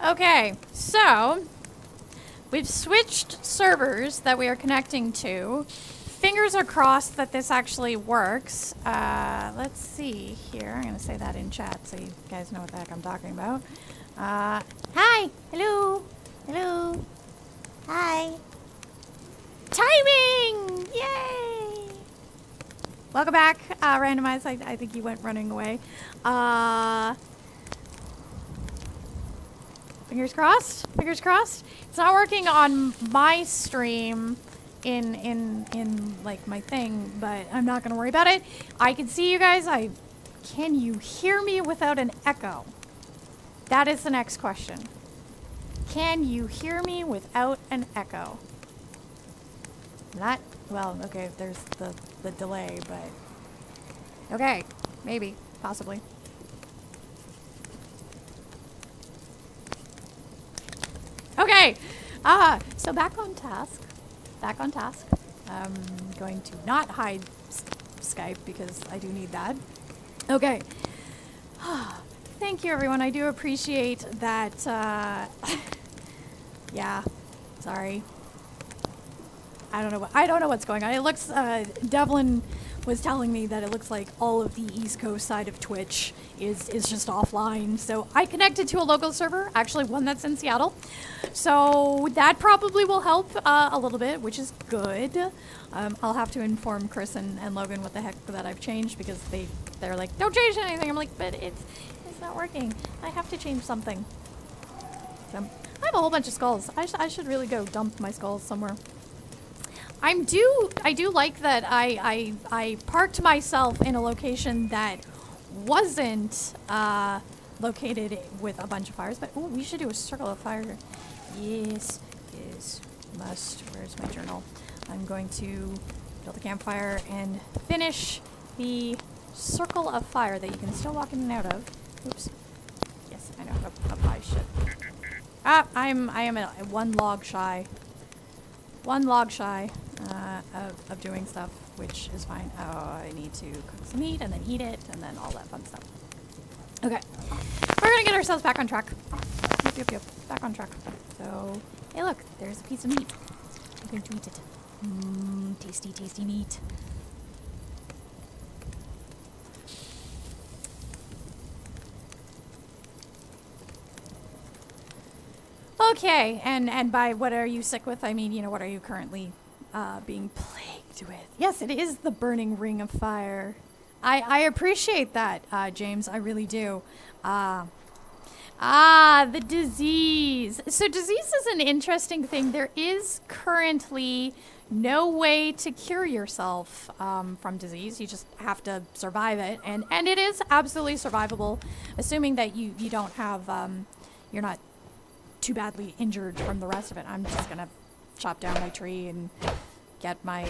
Okay, so we've switched servers that we are connecting to. Fingers are crossed that this actually works. Let's see here. I'm going to say that in chat so you guys know what the heck I'm talking about. Hi! Hello! Hello! Hi! Timing! Yay! Welcome back, Randomized. I think you went running away. Fingers crossed. Fingers crossed. It's not working on my stream in like my thing, but I'm not gonna worry about it. I can see you guys. Can you hear me without an echo? That is the next question. Can you hear me without an echo? Not well. Okay, there's the delay, but okay, maybe, possibly. Okay, so back on task. Back on task. I'm going to not hide Skype because I do need that. Okay. Thank you, everyone. I do appreciate that. Yeah. Sorry. I don't know what's going on. It looks. Devlin was telling me that it looks like all of the East Coast side of Twitch is just offline. So I connected to a local server, actually one that's in Seattle. So that probably will help a little bit, which is good. I'll have to inform Chris and Logan what the heck that I've changed because they're like, don't change anything. I'm like, but it's not working. I have to change something. So I have a whole bunch of skulls. I should really go dump my skulls somewhere. I do like that I parked myself in a location that wasn't located with a bunch of fires, but ooh, we should do a circle of fire. Yes, is must. Where's my journal? I'm going to build a campfire and finish the circle of fire that you can still walk in and out of. Oops. Yes, I know. I should. I am one log shy. One log shy of doing stuff, which is fine. Oh, I need to cook some meat and then eat it and then all that fun stuff. Okay. We're gonna get ourselves back on track. Yep. Back on track. So, hey look, there's a piece of meat. I'm going to eat it. Tasty, tasty meat. Okay, and by what are you sick with, I mean, you know, what are you currently being plagued with? Yes, it is the burning ring of fire. I appreciate that, James, I really do. The disease. So disease is an interesting thing. There is currently no way to cure yourself from disease. You just have to survive it, and it is absolutely survivable, assuming that you don't have, you're not too badly injured from the rest of it. I'm just gonna chop down my tree and get my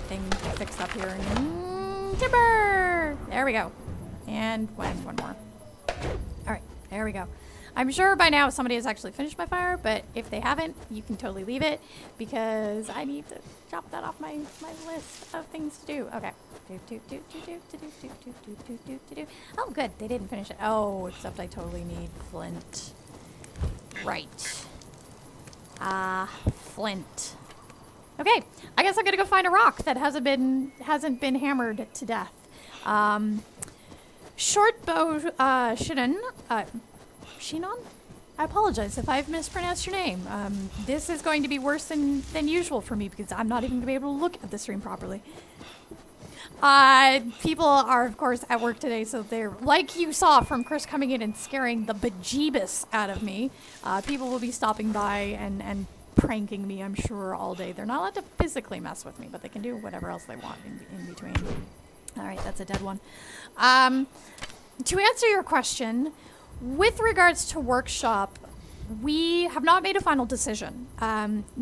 thing fixed up here. And timber! There we go. And one more. All right, there we go. I'm sure by now somebody has actually finished my fire, but if they haven't, you can totally leave it because I need to chop that off my list of things to do. Okay. Oh, good. They didn't finish it. Oh, except I totally need flint. Right. Flint. Okay, I guess I'm gonna go find a rock that hasn't been hammered to death. Shortbow Shinon. Shinon? I apologize if I've mispronounced your name. This is going to be worse than usual for me because I'm not even gonna be able to look at the stream properly. People are, of course, at work today, so they're, like you saw from Chris coming in and scaring the bejeebus out of me, people will be stopping by and pranking me, I'm sure, all day. They're not allowed to physically mess with me, but they can do whatever else they want in between. All right, that's a dead one. To answer your question, with regards to workshop, we have not made a final decision.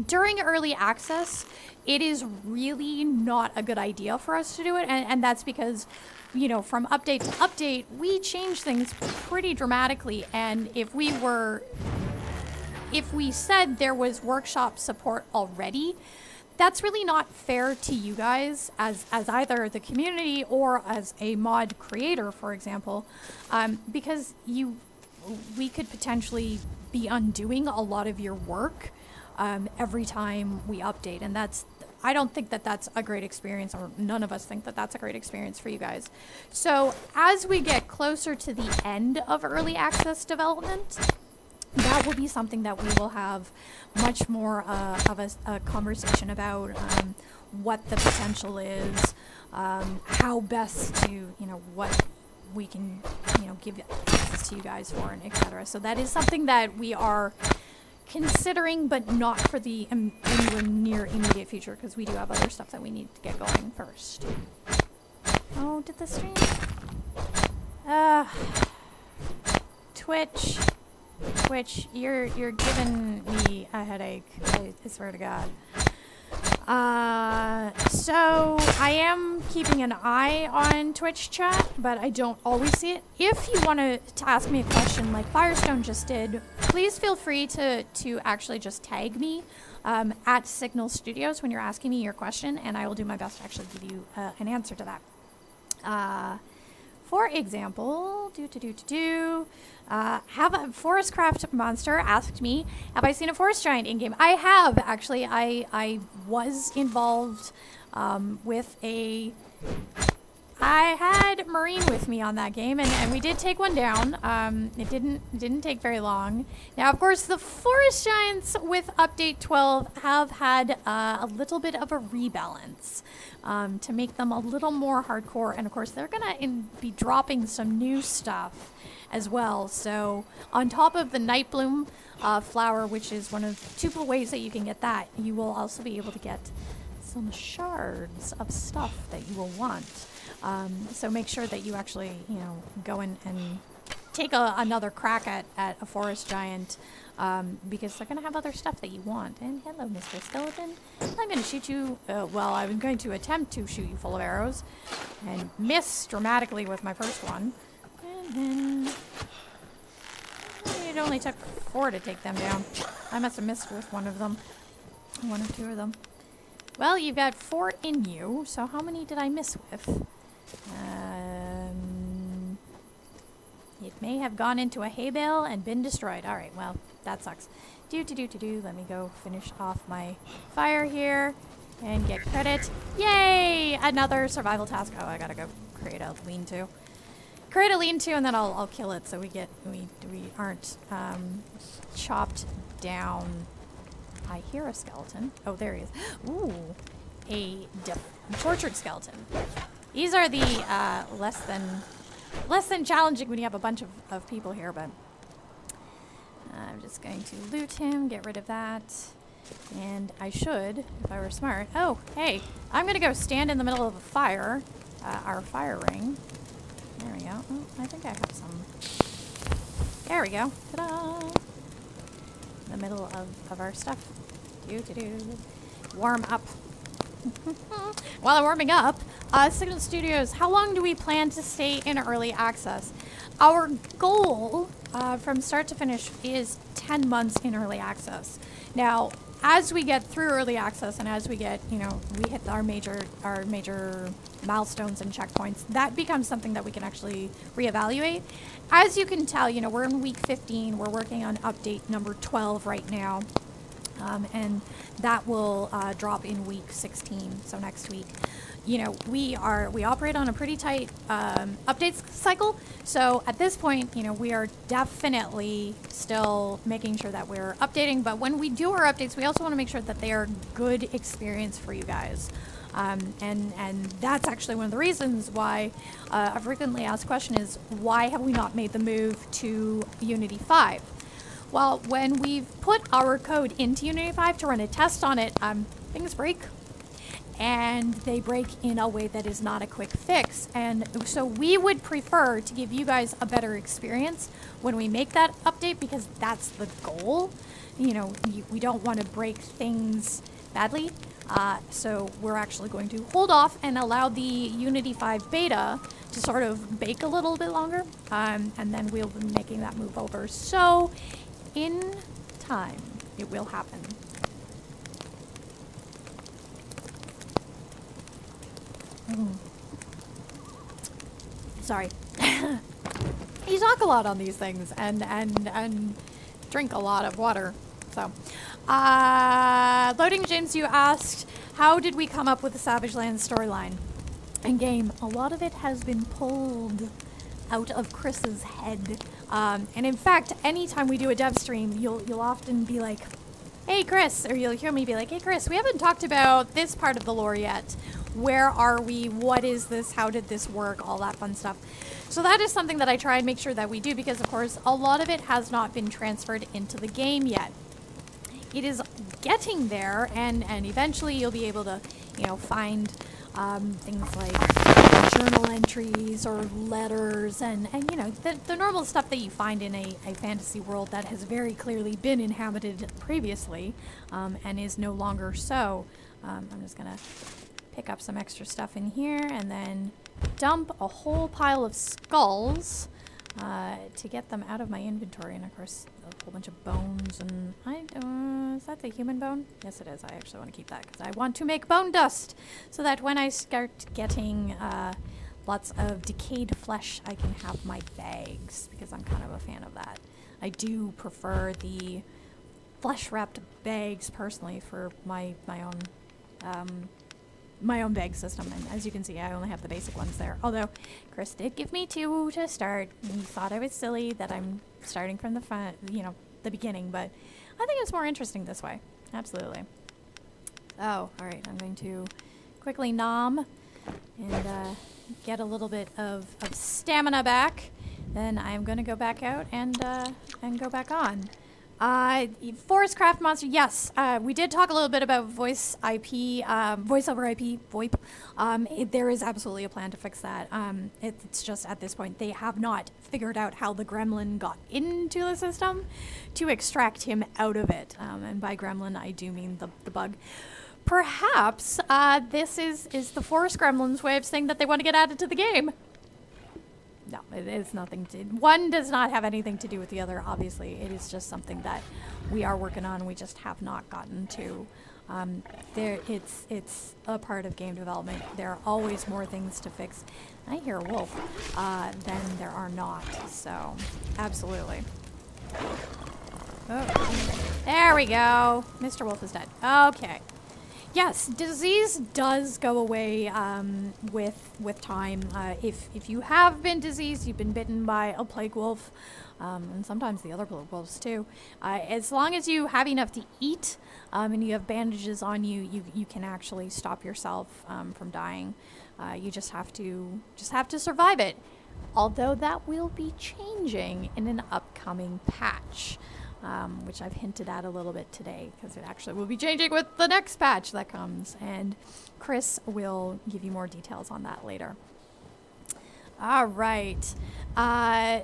During early access, it is really not a good idea for us to do it, and that's because, you know, from update to update, we change things pretty dramatically, and if we said there was workshop support already, that's really not fair to you guys as either the community or as a mod creator, for example, because we could potentially be undoing a lot of your work every time we update, and I don't think that that's a great experience, or none of us think that that's a great experience for you guys. So as we get closer to the end of early access development, that will be something that we will have much more of a conversation about, what the potential is, how best to, what we can, give access to you guys for, and etc. So that is something that we are considering, but not for the anywhere near immediate future, because we do have other stuff that we need to get going first. Oh, did the stream? Twitch, you're giving me a headache. I swear to God. So I am keeping an eye on Twitch chat, but I don't always see it. If you want to ask me a question like Firestone just did, please feel free to actually just tag me at Signal Studios when you're asking me your question, and I will do my best to actually give you an answer to that. For example, have a Forestcraft Monster asked me, have I seen a forest giant in-game? I have, actually. I was involved with I had Marine with me on that game, and we did take one down. It didn't take very long. Now, of course, the forest giants with Update 12 have had a little bit of a rebalance to make them a little more hardcore, and of course, they're gonna be dropping some new stuff as well. So on top of the Nightbloom flower, which is one of 2 ways that you can get that, you will also be able to get some shards of stuff that you will want. So make sure that you actually, go in and take another crack at a forest giant, because they're going to have other stuff that you want. And hello, Mr. Skeleton. I'm going to shoot you, well, I'm going to attempt to shoot you full of arrows, and miss dramatically with my first one. And then it only took 4 to take them down. I must have missed with one of them. 1 or 2 of them. Well, you've got 4 in you, so how many did I miss with? It may have gone into a hay bale and been destroyed. Alright, well, that sucks. Let me go finish off my fire here and get credit. Yay! Another survival task. Oh, I gotta go create a lean-to. Create a lean-to, and then I'll kill it so we aren't chopped down. I hear a skeleton. Oh, there he is. Ooh, a tortured skeleton. These are the less than challenging when you have a bunch of people here, but I'm just going to loot him, get rid of that, and I should, if I were smart. Oh, hey, I'm gonna go stand in the middle of a fire, our fire ring. There we go. Oh, I think I have some. There we go. Ta-da! In the middle of our stuff. Warm up. While I'm warming up, Signal Studios, how long do we plan to stay in early access? Our goal from start to finish is 10 months in early access. Now, as we get through early access and as we get, we hit our major milestones and checkpoints, that becomes something that we can actually reevaluate. As you can tell, we're in week 15. We're working on update number 12 right now. And that will drop in week 16, so next week. We operate on a pretty tight updates cycle. So at this point, we are definitely still making sure that we're updating. But when we do our updates, we also want to make sure that they are good experience for you guys. And that's actually one of the reasons why a frequently asked question is, why have we not made the move to Unity 5? Well, when we've put our code into Unity 5 to run a test on it, things break. And they break in a way that is not a quick fix. And so we would prefer to give you guys a better experience when we make that update, because that's the goal. We don't want to break things badly. So we're actually going to hold off and allow the Unity 5 beta to sort of bake a little bit longer. And then we'll be making that move over. So in time, it will happen. Sorry. you talk a lot on these things and drink a lot of water. So, Loading James, you asked, how did we come up with the Savage Lands storyline and game? A lot of it has been pulled out of Chris's head. And in fact, anytime we do a dev stream, you'll often be like, hey Chris, or you'll hear me be like, hey Chris, we haven't talked about this part of the lore yet. Where are we? What is this? How did this work? All that fun stuff. So that is something that I try and make sure that we do, because of course a lot of it has not been transferred into the game yet. It is getting there, and eventually you'll be able to, you know, find things like journal entries or letters and you know, the normal stuff that you find in a fantasy world that has very clearly been inhabited previously and is no longer so. I'm just gonna pick up some extra stuff in here and then dump a whole pile of skulls to get them out of my inventory, and of course a whole bunch of bones. And is that the human bone? Yes, it is. I actually want to keep that because I want to make bone dust so that when I start getting lots of decayed flesh, I can have my bags, because I'm kind of a fan of that. I do prefer the flesh wrapped bags personally for my own bag system, and as you can see, I only have the basic ones there. Although Chris did give me 2 to start. He thought I was silly that I'm starting from the front, you know, the beginning, but I think it's more interesting this way. Absolutely. Oh, all right. I'm going to quickly nom and get a little bit of stamina back. Then I'm going to go back out and go back on. Forest Craft Monster, yes, we did talk a little bit about voice IP, voice over IP, VoIP. There is absolutely a plan to fix that. It's just at this point they have not figured out how the gremlin got into the system to extract him out of it. And by gremlin, I do mean the bug. Perhaps this is the Forest Gremlin's way of saying that they want to get added to the game. No, it is nothing to... One does not have anything to do with the other, obviously. It is just something that we are working on. We just have not gotten to. It's a part of game development. There are always more things to fix. I hear a wolf than there are not. So, absolutely. Oh, there we go. Mr. Wolf is dead. Okay. Yes, disease does go away with time. If you have been diseased, you've been bitten by a plague wolf, and sometimes the other plague wolves too. As long as you have enough to eat and you have bandages on you, you can actually stop yourself from dying. You just have to survive it. Although that will be changing in an upcoming patch. Which I've hinted at a little bit today, because it actually will be changing with the next patch that comes, and Chris will give you more details on that later. All right.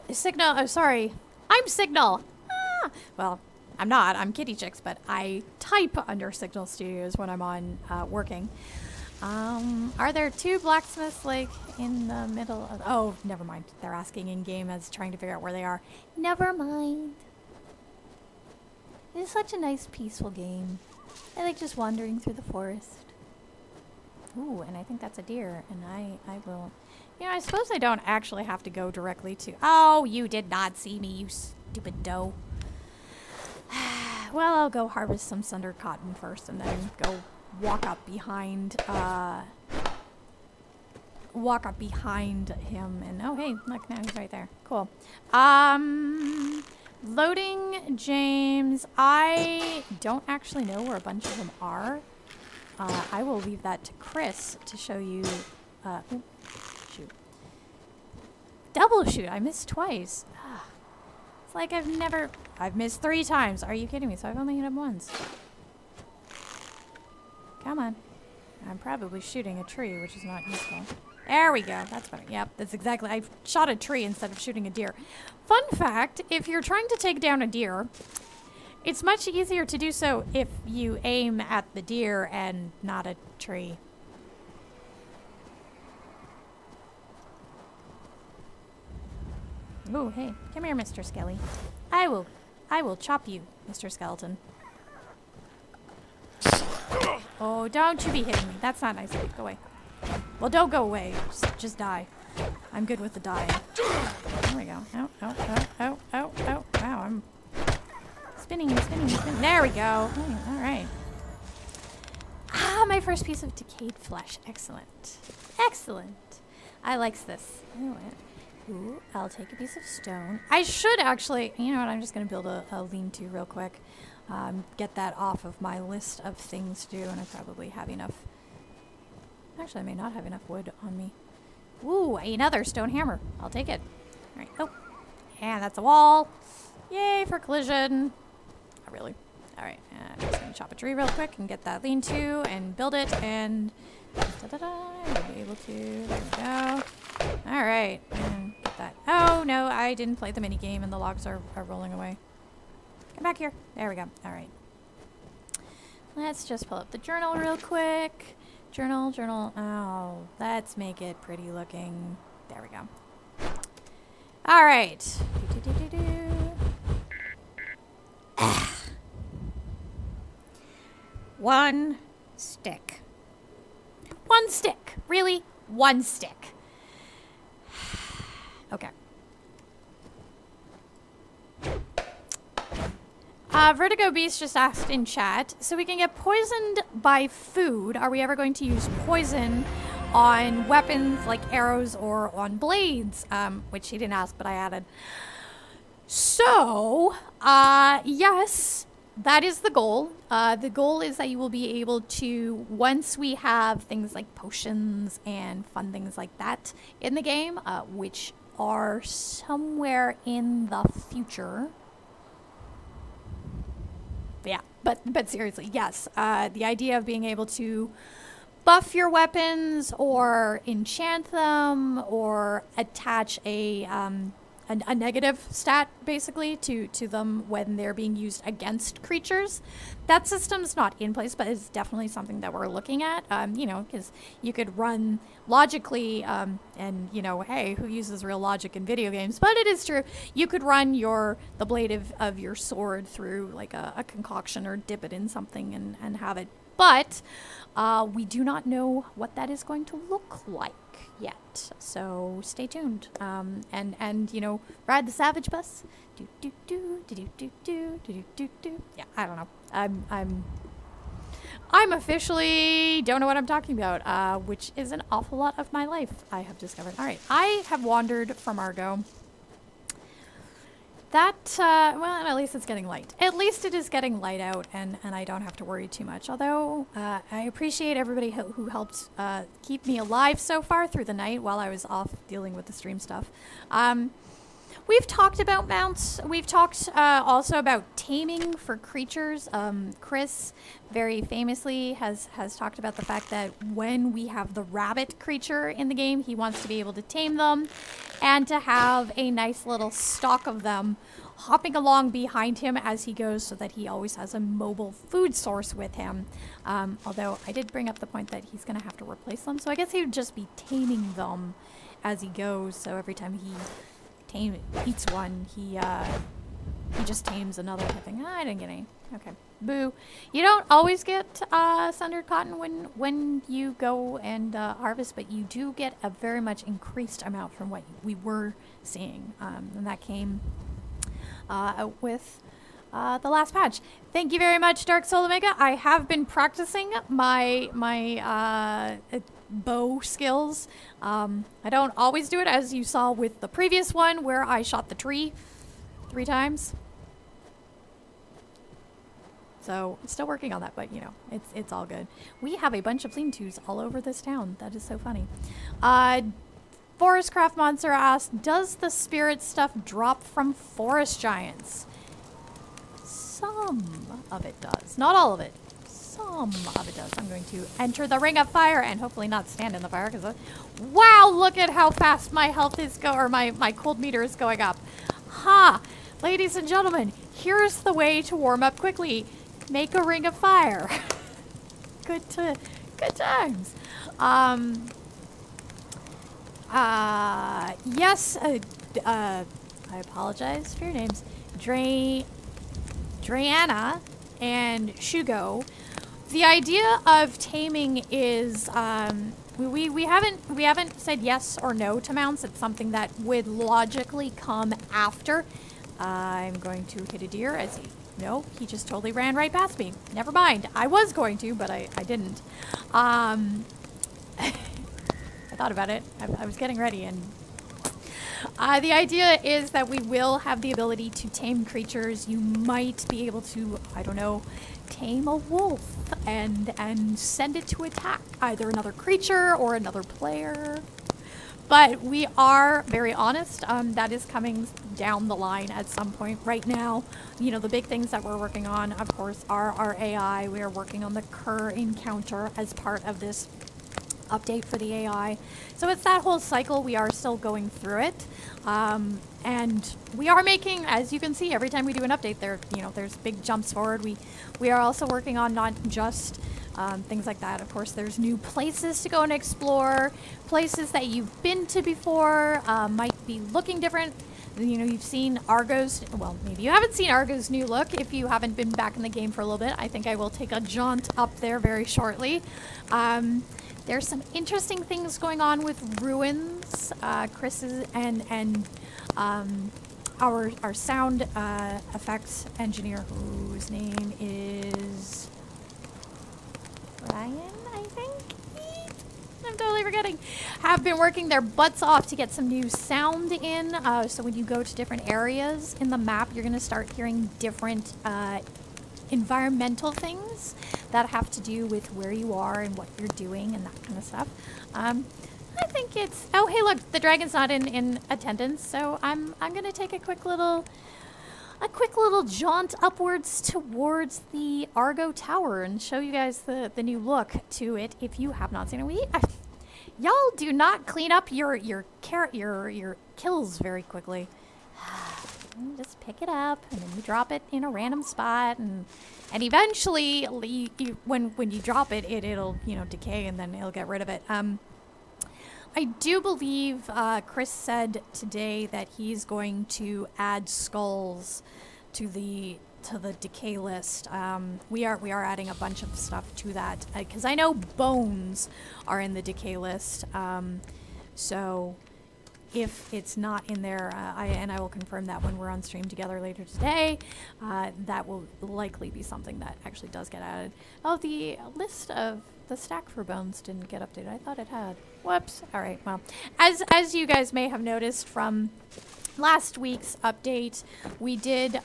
Signal, oh, sorry. I'm Signal. Ah! Well, I'm not. I'm Kitty Chicks, but I type under Signal Studios when I'm on working. Are there 2 blacksmiths, like, in the middle of... Oh, never mind. They're asking in-game as trying to figure out where they are. Never mind. It's such a nice, peaceful game. I like just wandering through the forest. Ooh, and I think that's a deer, and I will... You know, I suppose I don't actually have to go directly to... Oh, you did not see me, you stupid doe. Well, I'll go harvest some sunder cotton first, and then go walk up behind him, and... Oh, hey, look, now he's right there. Cool. Loading James, I don't actually know where a bunch of them are. I will leave that to Chris to show you. Ooh, shoot. Double shoot, I missed twice. It's like I've missed 3 times. Are you kidding me? So I've only hit him once. Come on. I'm probably shooting a tree, which is not useful. There we go. That's better. Yep, that's exactly. I shot a tree instead of shooting a deer. Fun fact, if you're trying to take down a deer, it's much easier to do so if you aim at the deer and not a tree. Ooh, hey. Come here, Mr. Skelly. I will chop you, Mr. Skeleton. Oh, don't you be hitting me. That's not nice of you. Go away. Well, don't go away. Just die. I'm good with the dying. There we go. Oh, oh, oh, oh, oh, oh. Wow, I'm spinning and spinning and spinning. There we go. All right. Ah, my first piece of decayed flesh. Excellent. Excellent. I likes this. Ooh, I'll take a piece of stone. I should actually, you know what, I'm just going to build a lean-to real quick. Get that off of my list of things to do, and I probably have enough. Actually, I may not have enough wood on me. Ooh, another stone hammer. I'll take it. All right. Oh, and that's a wall. Yay for collision. Not really. All right. I'm just going to chop a tree real quick and get that lean-to and build it, and we'll be able to. There we go. All right. And get that. Oh, no, I didn't play the mini game, and the logs are rolling away. Come back here. There we go. All right. Let's just pull up the journal real quick. Journal. Oh, let's make it pretty looking. There we go. All right. One stick. One stick. Really? One stick. Okay. Vertigo Beast just asked in chat, so we can get poisoned by food. Are we ever going to use poison on weapons like arrows or on blades? Which he didn't ask, but I added. So, yes, that is the goal. The goal is that you will be able to, once we have things like potions and fun things like that in the game, which are somewhere in the future. Yeah, but seriously, yes. The idea of being able to buff your weapons or enchant them or attach a negative stat, basically, to them when they're being used against creatures. That system's not in place, but it's definitely something that we're looking at, you know, because you could run logically, and, you know, hey, who uses real logic in video games? But it is true. You could run the blade of your sword through, like, a concoction or dip it in something and have it. But we do not know what that is going to look like yet, so stay tuned, and you know, ride the Savage Bus. Yeah, I don't know. I'm officially don't know what I'm talking about, which is an awful lot of my life, I have discovered. All right, I have wandered from Argo. That, well, at least it's getting light. At least it is getting light out, and I don't have to worry too much. Although, I appreciate everybody who helped keep me alive so far through the night while I was off dealing with the stream stuff. We've talked about mounts. We've talked also about taming for creatures. Chris very famously has talked about the fact that when we have the rabbit creature in the game, he wants to be able to tame them and to have a nice little stock of them hopping along behind him as he goes so that he always has a mobile food source with him. Although I did bring up the point that he's going to have to replace them, so I guess he would just be taming them as he goes, so every time he eats one, he just tames another. I think I didn't get any. Okay, boo. You don't always get sundered cotton when you go and harvest, but you do get a very much increased amount from what we were seeing, and that came with the last patch. Thank you very much, Dark Soul Omega. I have been practicing my bow skills. I don't always do it, as you saw with the previous one where I shot the tree 3 times. So I'm still working on that, but you know, it's all good. We have a bunch of lean-tos all over this town. That is so funny. Forestcraft Monster asked, does the spirit stuff drop from forest giants? Some of it does. Not all of it. Some of it does. I'm going to enter the ring of fire and hopefully not stand in the fire because wow, look at how fast my health is my cold meter is going up. Ha! Ladies and gentlemen, here's the way to warm up quickly. Make a ring of fire. Good times. Yes, I apologize for your names. Drayana and Shugo. The idea of taming is We haven't said yes or no to mounts. It's something that would logically come after. I'm going to hit a deer as he... No, he just totally ran right past me. Never mind. I was going to, but I didn't. I thought about it. I was getting ready, and the idea is that we will have the ability to tame creatures. You might be able to, I don't know, tame a wolf and send it to attack either another creature or another player. But we are very honest. That is coming down the line at some point. Right now, you know, the big things that we're working on, of course, are our AI. We are working on the Cur encounter as part of this update for the AI. So it's that whole cycle. We are still going through it. And we are making, as you can see, every time we do an update, there's big jumps forward. We are also working on not just things like that. Of course, there's new places to go and explore, places that you've been to before, might be looking different. You know, you've seen Argo's, well, maybe you haven't seen Argo's new look if you haven't been back in the game for a little bit. I think I will take a jaunt up there very shortly. There's some interesting things going on with ruins. Chris's and our sound effects engineer, whose name is Ryan, I think. I'm totally forgetting. Have been working their butts off to get some new sound in. So when you go to different areas in the map, you're going to start hearing different environmental things that have to do with where you are and what you're doing and that kind of stuff. I think it's... Oh, hey, look, the dragon's not in attendance, so I'm gonna take a quick little jaunt upwards towards the Argo Tower and show you guys the new look to it if you have not seen it. Y'all do not clean up your kills very quickly. You just pick it up and then you drop it in a random spot, and eventually when you drop it, it'll, you know, decay and then it'll get rid of it. I do believe Chris said today that he's going to add skulls to the decay list. We are adding a bunch of stuff to that because I know bones are in the decay list. So if it's not in there, I will confirm that when we're on stream together later today, that will likely be something that actually does get added. Oh, the list of the stack for bones didn't get updated. I thought it had. Whoops. All right. Well, as you guys may have noticed from last week's update, we did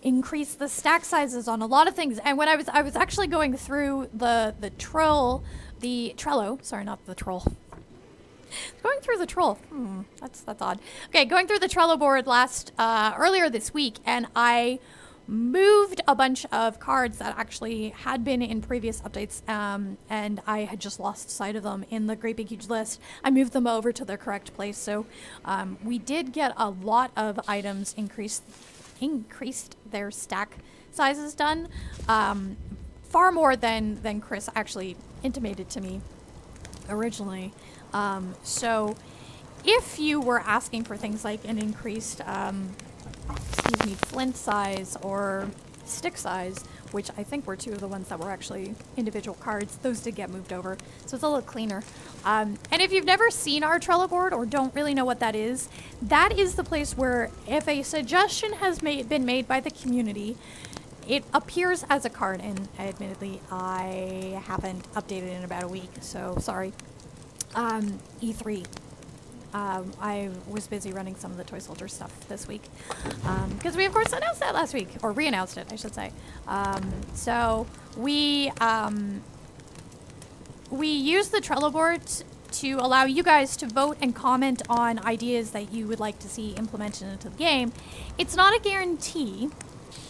increase the stack sizes on a lot of things. And when I was actually going through the Trello, sorry, not the troll. Going through the troll. That's odd. Okay, going through the Trello board earlier this week, and I moved a bunch of cards that actually had been in previous updates, and I had just lost sight of them in the Great Big Huge List. I moved them over to their correct place, so we did get a lot of items increased their stack sizes done, far more than Chris actually intimated to me originally. So if you were asking for things like an increased flint size or stick size, which I think were two of the ones that were actually individual cards, those did get moved over, so it's a little cleaner. And if you've never seen our Trello board or don't really know what that is the place where if a suggestion has been made by the community, it appears as a card, and admittedly I haven't updated in about a week, so sorry. E3. I was busy running some of the Toy Soldier stuff this week because we of course announced that last week, or re-announced it, I should say. So we use the Trello board to allow you guys to vote and comment on ideas that you would like to see implemented into the game. It's not a guarantee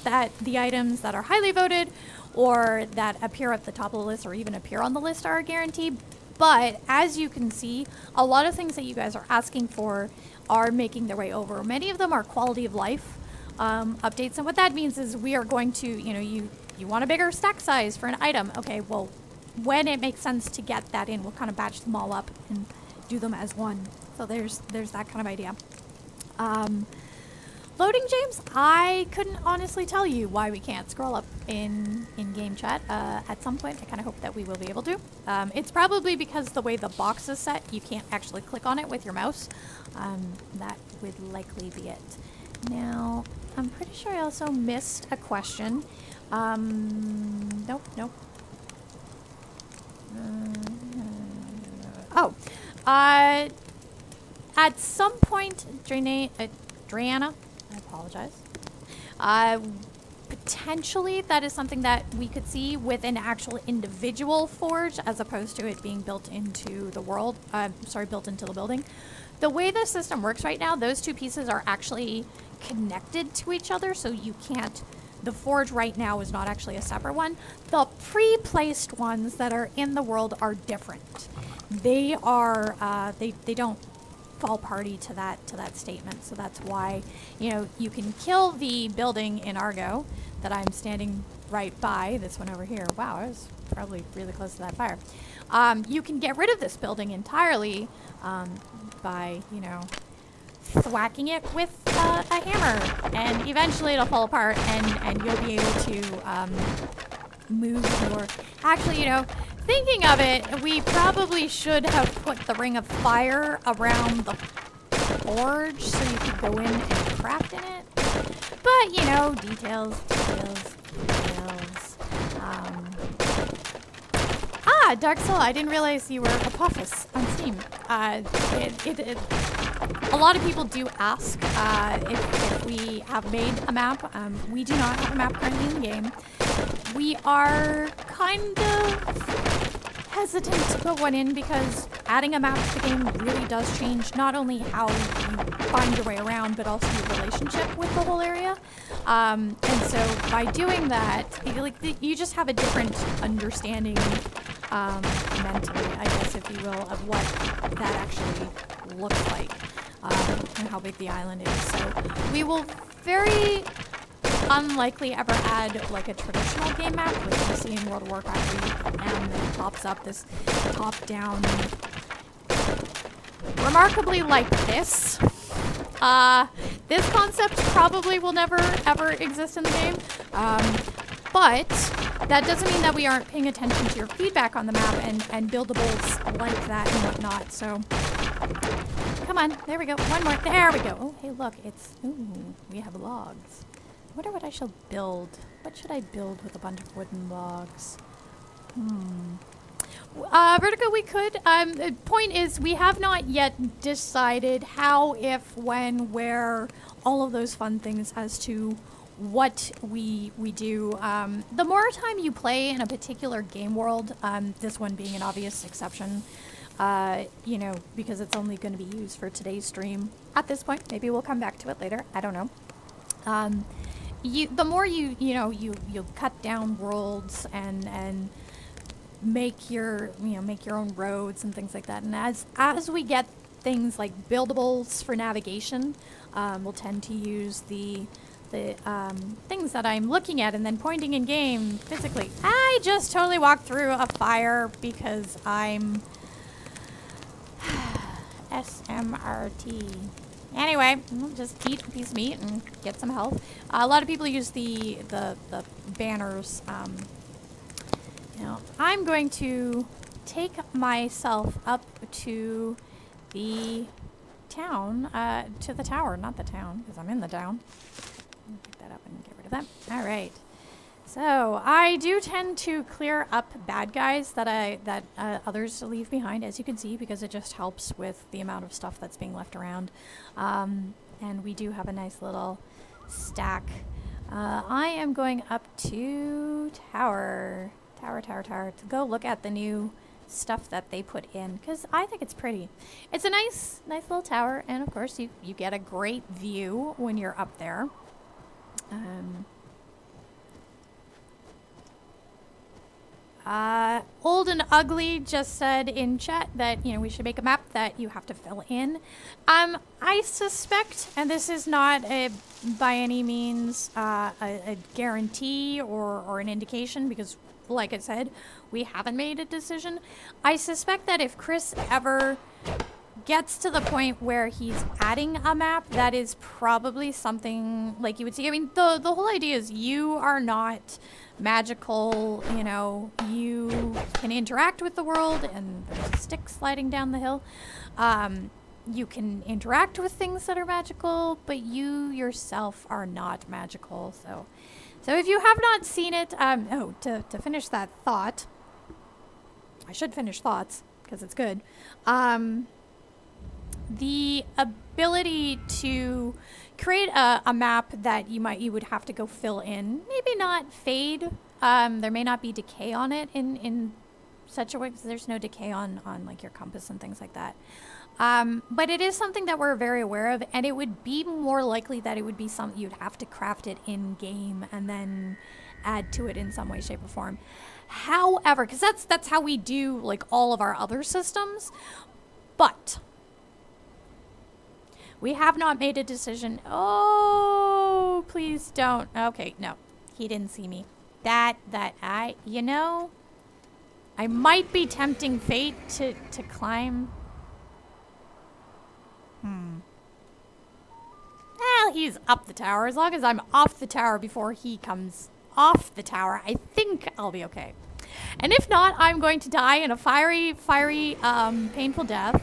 that the items that are highly voted or that appear at the top of the list or even appear on the list are a guarantee. But as you can see, a lot of things that you guys are asking for are making their way over. Many of them are quality of life updates. And what that means is we are going to, you want a bigger stack size for an item. Okay, well, when it makes sense to get that in, we'll kind of batch them all up and do them as one. So there's that kind of idea. Loading, James? I couldn't honestly tell you why we can't scroll up in game chat at some point. I kind of hope that we will be able to. It's probably because the way the box is set, you can't actually click on it with your mouse. That would likely be it. Now, I'm pretty sure I also missed a question. Nope, nope. Oh, at some point, Drayana, I apologize. Potentially, that is something that we could see with an actual individual forge, as opposed to it being built into the world. Built into the building. The way the system works right now, those two pieces are actually connected to each other, so you can't. The forge right now is not actually a separate one. The pre-placed ones that are in the world are different. They are they don't fall party to that statement. So that's why, you know, you can kill the building in Argo that I'm standing right by. This one over here. Wow, I was probably really close to that fire. You can get rid of this building entirely by, you know, thwacking it with a hammer, and eventually it'll fall apart, and you'll be able to move your. Actually, you know, thinking of it, we probably should have put the ring of fire around the forge so you could go in and craft in it. But you know, details. Dark Soul, I didn't realize you were Apophis on Steam. A lot of people do ask if we have made a map. We do not have a map currently in the game. We are kind of hesitant to put one in because adding a map to the game really does change not only how you find your way around, but also your relationship with the whole area. And so by doing that, you just have a different understanding mentally, I guess, if you will, of what that actually looks like. And how big the island is. So we will very unlikely ever add like a traditional game map, which you see in World of Warcraft, and then it pops up this top-down, remarkably like this. This concept probably will never ever exist in the game, but that doesn't mean that we aren't paying attention to your feedback on the map and buildables like that and whatnot. So. Come on, there we go. One more. There we go. Oh, hey, look. Ooh, we have logs. I wonder what I shall build. What should I build with a bunch of wooden logs? Vertigo, we could. The point is, we have not yet decided how, if, when, where, all of those fun things as to what we do. The more time you play in a particular game world, this one being an obvious exception, you know, because it's only going to be used for today's stream at this point. Maybe we'll come back to it later. I don't know. The more you cut down worlds and make your own roads and things like that. And as we get things like buildables for navigation, we'll tend to use the things that I'm looking at and then pointing in game physically. I just totally walked through a fire because I'm SMRT. Anyway, we'll just eat a piece of meat and get some health. A lot of people use the banners. You know, I'm going to take myself up to the town, to the tower, not the town, because I'm in the town. Pick that up and get rid of that. All right. So I do tend to clear up bad guys that others leave behind, as you can see, because it just helps with the amount of stuff that's being left around. And we do have a nice little stack. I am going up to tower to go look at the new stuff that they put in, because I think it's pretty. It's a nice little tower, and of course you get a great view when you're up there. Old and Ugly just said in chat that, you know, we should make a map that you have to fill in. I suspect, and this is not by any means a guarantee or an indication, because like I said, we haven't made a decision. I suspect that if Chris ever gets to the point where he's adding a map, that is probably something like you would see. I mean, the whole idea is you are not magical, you know, you can interact with the world, and there's a stick sliding down the hill. You can interact with things that are magical, but you yourself are not magical. So if you have not seen it, to finish that thought, I should finish thoughts because it's good. The ability to create a map that you would have to go fill in, maybe not fade. There may not be decay on it in such a way, because there's no decay on like your compass and things like that. But it is something that we're very aware of, and it would be more likely that it would be something you'd have to craft it in game and then add to it in some way, shape, or form. However, because that's how we do like all of our other systems, but we have not made a decision. Oh, please don't. Okay, no, he didn't see me. You know, I might be tempting fate to climb. Well, he's up the tower. As long as I'm off the tower before he comes off the tower, I think I'll be okay. And if not, I'm going to die in a fiery, painful death.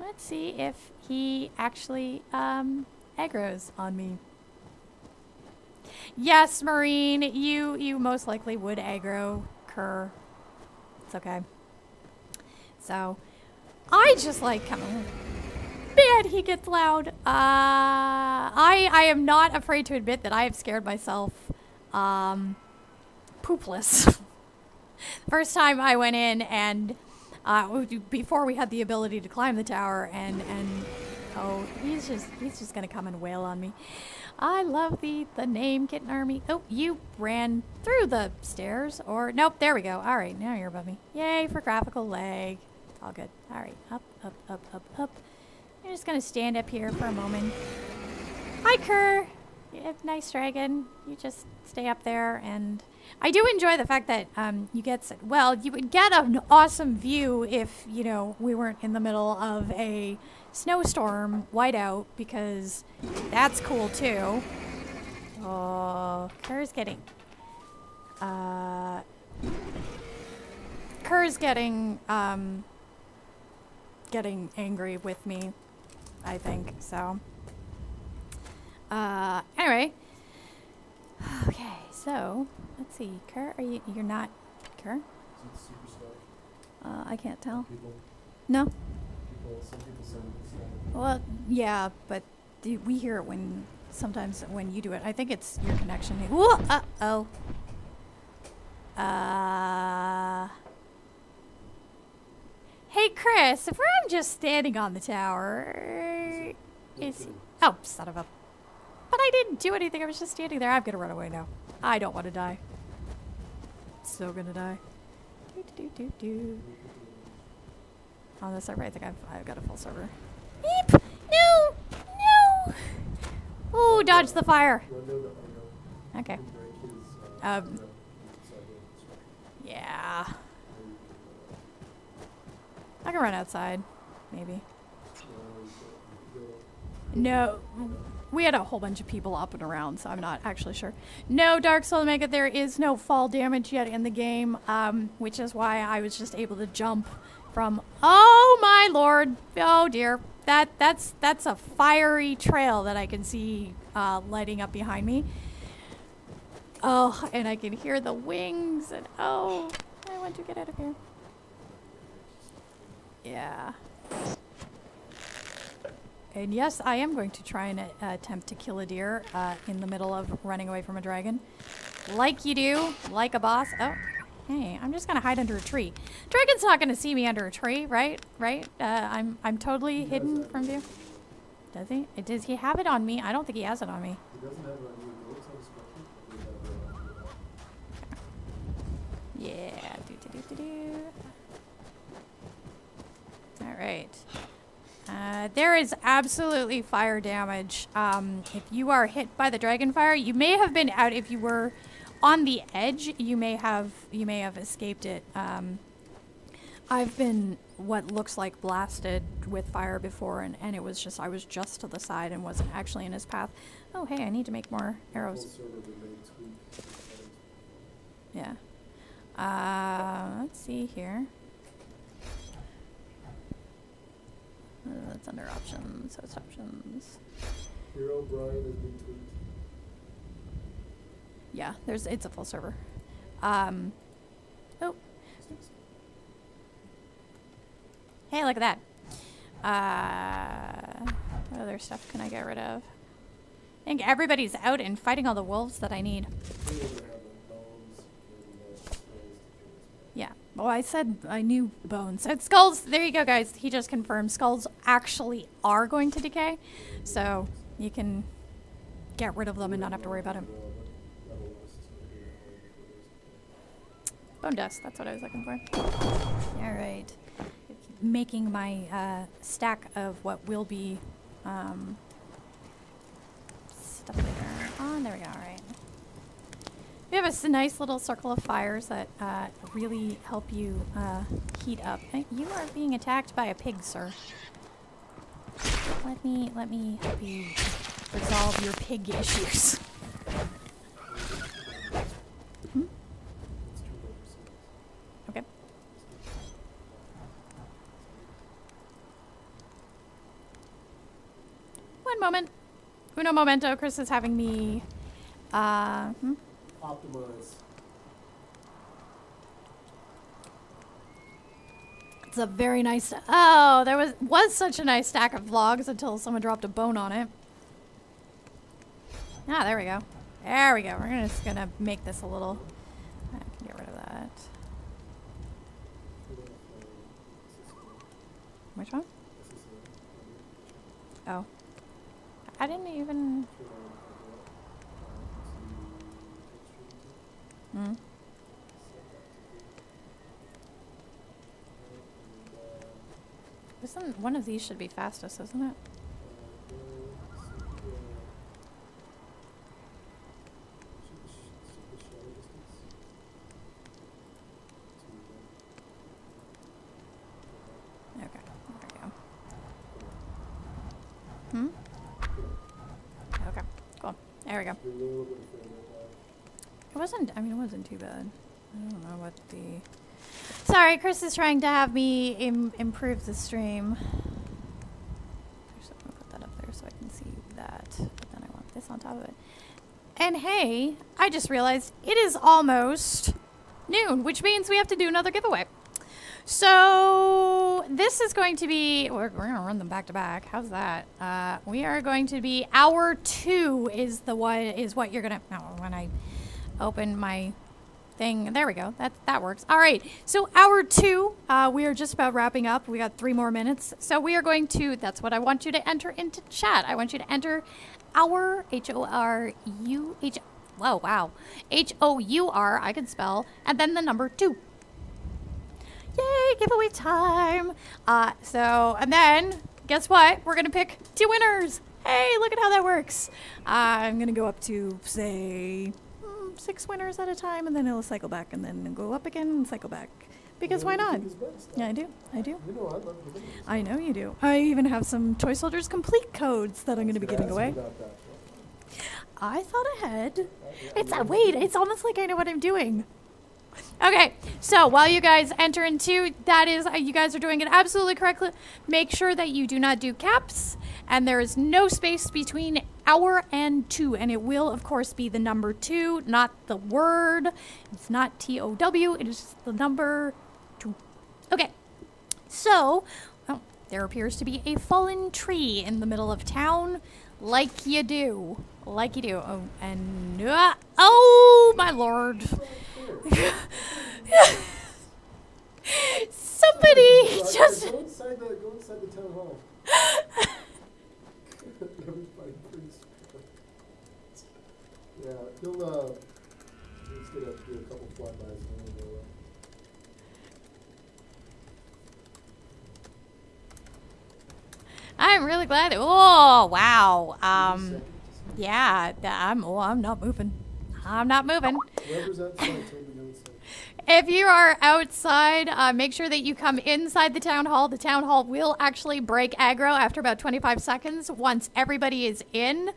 Let's see if he actually aggroes on me. Yes, Marine, you most likely would aggro Kerr. It's okay. So, I just like coming. Man, he gets loud. I am not afraid to admit that I have scared myself poopless. First time I went in and before we had the ability to climb the tower, and oh, he's just gonna come and wail on me. I love the name Kitten Army. Oh, you ran through the stairs, or nope, there we go. All right, now you're above me. Yay for graphical lag. It's all good. All right, up. I'm just gonna stand up here for a moment. Hi, Kerr. Yeah, nice dragon. You just stay up there, and I do enjoy the fact that you would get an awesome view if, you know, we weren't in the middle of a snowstorm whiteout, because that's cool too. Oh, Kerr's getting angry with me, I think. So anyway, okay, so let's see. Kerr, you're not Kerr? Is it Superstar? I can't tell. People, No. some people send it. Well, yeah, but we hear it sometimes when you do it. I think it's your connection. Whoa, uh-oh. Hey, Chris, if I'm just standing on the tower, oh, son of a... But I didn't do anything. I was just standing there. I'm going to run away now. I don't want to die. So gonna die. On the server, I think I've got a full server. Beep! No! No! Ooh, dodge the fire. Okay. Yeah. I can run outside, maybe. No, we had a whole bunch of people up and around, so I'm not actually sure. No, Dark Soul Omega, there is no fall damage yet in the game, which is why I was just able to jump from. Oh my lord! Oh dear, that's a fiery trail that I can see lighting up behind me. Oh, and I can hear the wings, and oh, I want to get out of here. Yeah. And yes, I am going to try and attempt to kill a deer in the middle of running away from a dragon. Like you do, like a boss. Oh, hey, I'm just gonna hide under a tree. Dragon's not gonna see me under a tree, right? Right? I'm totally hidden from view. Does he? Does he have it on me? I don't think he has it on me. He doesn't have it on you. Go to the structure. Yeah. All right. There is absolutely fire damage. If you are hit by the dragon fire, you may have been out. If you were on the edge, you may have escaped it. I've been what looks like blasted with fire before, and it was just, I was just to the side and wasn't actually in his path. Oh, hey, I need to make more arrows. Full server that may tweak the settings. Yeah. Let's see here. That's under options, host options. Hero Brian has been tweaked. Yeah, it's a full server. Oh, hey, look at that. What other stuff can I get rid of? I think everybody's out and fighting all the wolves that I need. We never have like bones and skulls to kill. Yeah. Well, I said I knew bones. And skulls, there you go, guys. He just confirmed skulls actually are going to decay. So you can get rid of them and not have to worry about them. Bone dust, that's what I was looking for. All right. Making my stack of what will be stuff later on. There we go, all right. We have a nice little circle of fires that really help you heat up. You are being attacked by a pig, sir. Let me help you resolve your pig issues. Hmm? Okay. One moment. Uno momento. Chris is having me. Optimize. It's a very nice. Oh, there was such a nice stack of logs until someone dropped a bone on it. Ah, there we go. There we go. We're just gonna make this a little. I can get rid of that. Which one? Oh, I didn't even. Hmm. Isn't one of these should be fastest, isn't it? Okay, there we go. Hmm? Okay, cool. There we go. It wasn't, I mean, it wasn't too bad. I don't know what the... Sorry, Chris is trying to have me improve the stream. Actually, I'm going to put that up there so I can see that. But then I want this on top of it. And hey, I just realized it is almost noon, which means we have to do another giveaway. So this is going to be, we're going to run them back to back. How's that? We are going to be hour 2 is what you're going to, oh, when I open my thing. There we go. That works. All right. So hour 2, we are just about wrapping up. We got 3 more minutes. So we are going to, that's what I want you to enter into chat. I want you to enter our H-O-R-U-H, whoa, wow. H-O-U-R, I can spell, and then the number 2. Yay, giveaway time. And then, guess what? We're going to pick 2 winners. Hey, look at how that works. I'm going to go up to, say, 6 winners at a time, and then it'll cycle back, and then go up again and cycle back. Because why not? Yeah, I do. You know I love the videos. I know you do. I even have some Toy Soldiers Complete codes that I'm going to be giving away. I thought ahead. Wait, it's almost like I know what I'm doing. Okay, so while you guys enter into, that is, you guys are doing it absolutely correctly. Make sure that you do not do caps, and there is no space between hour and 2, and it will, of course, be the number 2, not the word. It's not T-O-W, it is just the number 2. Okay, so, there appears to be a fallen tree in the middle of town, like you do. Like you do. Oh, and, oh, my lord. Somebody just... Go inside the town hall. Yeah, he'll, he's gonna do a couple flybys and then we'll go. I'm really glad. Oh, wow. Yeah, I'm not moving. I'm not moving. Whoever's outside, tell me to go inside. If you are outside, make sure that you come inside the town hall. The town hall will actually break aggro after about 25 seconds once everybody is in.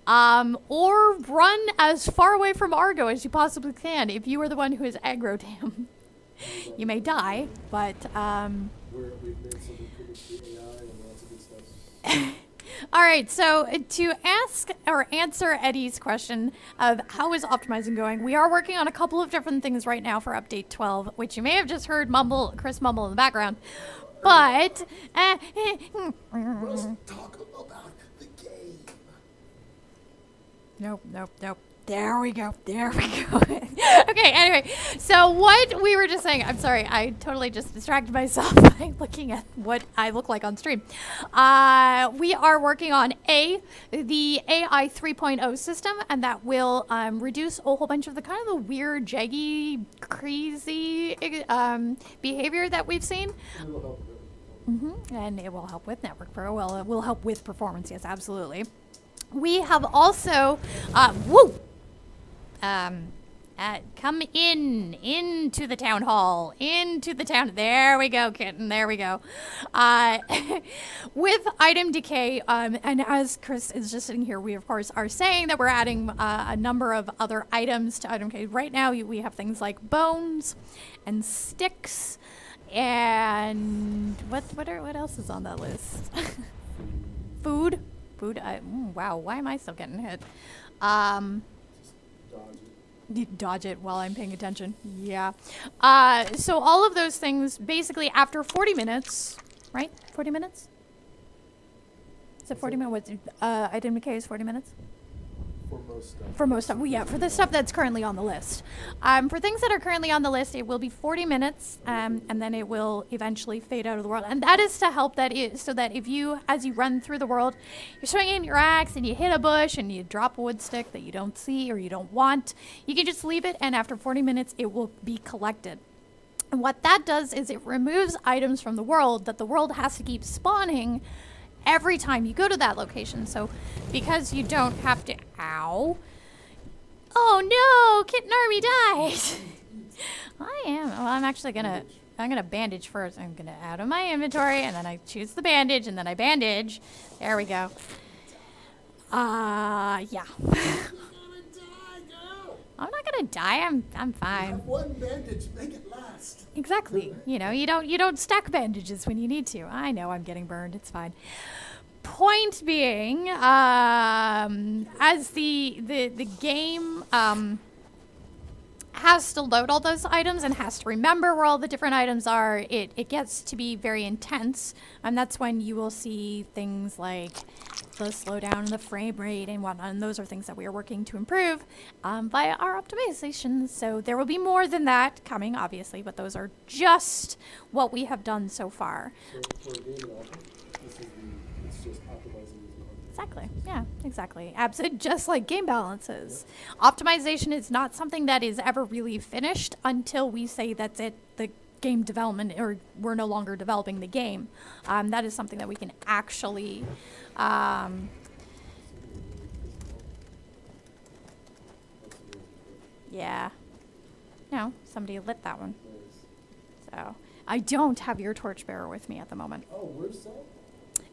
Or run as far away from Argo as you possibly can if you are the one who is aggroed him. You may die, but... We've made some improvements to the AI and lots of good stuff. All right, so to ask or answer Eddie's question of how is optimizing going, we are working on a couple of different things right now for update 12, which you may have just heard Chris mumble in the background. But Let's talk about the game. Nope. There we go. Okay, anyway, so what we were just saying, I'm sorry, I totally just distracted myself by looking at what I look like on stream. We are working on the AI 3.0 system, and that will reduce a whole bunch of the kind of the weird, jaggy, crazy behavior that we've seen. And it will help with Network Pro. Well, it will help with performance, yes, absolutely. We have also, come into the town hall, there we go, kitten, there we go. With item decay, and as Chris is just sitting here, we of course are saying that we're adding a number of other items to item decay. Right now, we have things like bones and sticks, and what else is on that list? Food. Wow, why am I still getting hit? Dodge it while I'm paying attention. Yeah. So all of those things, basically after 40 minutes, right? 40 minutes? Is it 40 minutes? Item decay is 40 minutes? For most stuff. For most stuff. Well, yeah, for the stuff that's currently on the list. For things that are currently on the list, it will be 40 minutes, and then it will eventually fade out of the world. And that is to help so that if you, as you run through the world, you're swinging your axe and you hit a bush and you drop a wood stick that you don't see or you don't want, you can just leave it, and after 40 minutes, it will be collected. And what that does is it removes items from the world that the world has to keep spawning every time you go to that location. So because you don't have to... Ow. Oh no! Kitten Army died! I'm actually gonna... I'm gonna bandage first. I'm gonna out of my inventory, and then I choose the bandage, and then I bandage. There we go. Yeah. I'm not gonna die. I'm fine. You have one bandage, make it last. Exactly. You know, you don't stack bandages when you need to. I know I'm getting burned. It's fine. Point being, as the game has to load all those items and has to remember where all the different items are, it gets to be very intense, and that's when you will see things like the slowdown in the frame rate and whatnot, and those are things that we are working to improve via our optimizations. So there will be more than that coming, obviously, but those are just what we have done so far. So for a game developer, it's just optimizing the market. Exactly. Yeah, exactly. Absolutely. Just like game balances. Optimization is not something that is ever really finished until we say that's it, the game development, or we're no longer developing the game. That is something that we can actually... yeah. No, somebody lit that one. So, I don't have your torchbearer with me at the moment. Oh, where's that?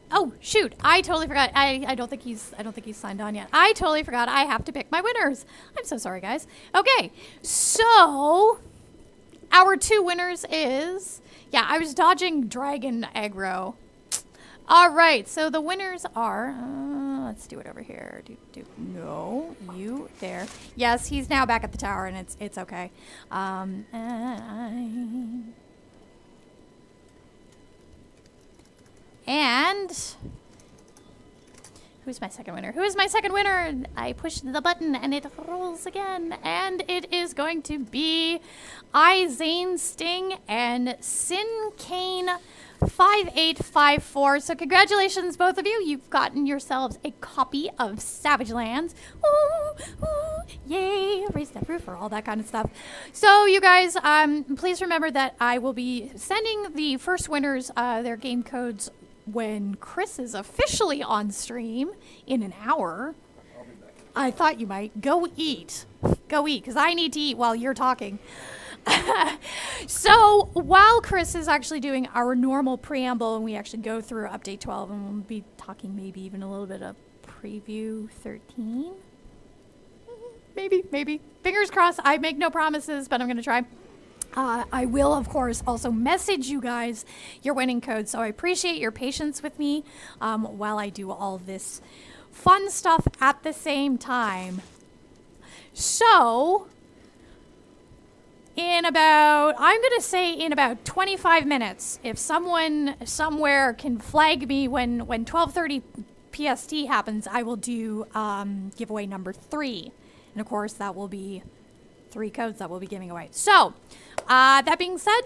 Oh shoot! I totally forgot. I don't think he's signed on yet. I totally forgot. I have to pick my winners. I'm so sorry, guys. Okay, so our 2 winners is I was dodging dragon aggro. All right, so the winners are. Let's do it over here. No, you there. Yes, he's now back at the tower, and it's okay. And who's my second winner? Who is my second winner? I pushed the button and it rolls again. And it is going to be Zane Sting and Sin Kane 5854. So congratulations, both of you. You've gotten yourselves a copy of Savage Lands. Ooh, ooh, yay. Raise that roof or all that kind of stuff. So you guys, please remember that I will be sending the first winners their game codes when Chris is officially on stream in an hour. I'll be back. I thought you might. Go eat. Go eat, because I need to eat while you're talking. So while Chris is actually doing our normal preamble and we actually go through update 12 and we'll be talking maybe even a little bit of preview 13. Maybe. Fingers crossed. I make no promises, but I'm going to try. I will, of course, also message you guys your winning code. So I appreciate your patience with me while I do all this fun stuff at the same time. So, I'm going to say in about 25 minutes, if someone somewhere can flag me when 12:30 PST happens, I will do giveaway number 3. And of course, that will be 3 codes that we'll be giving away. So, that being said,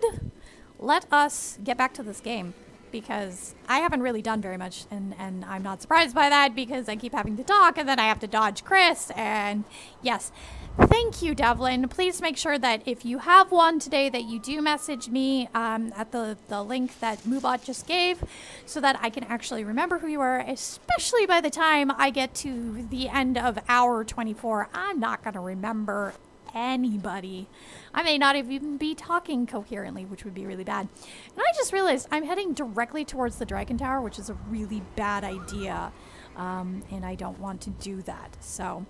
let us get back to this game, because I haven't really done very much, and I'm not surprised by that, because I keep having to talk, and then I have to dodge Chris, and yes. Thank you, Devlin. Please make sure that if you have one today that you do message me at the link that Moobot just gave, so that I can actually remember who you are, especially by the time I get to the end of hour 24. I'm not going to remember anybody. I may not even be talking coherently, which would be really bad. And I just realized I'm heading directly towards the Dragon Tower, which is a really bad idea, and I don't want to do that. So...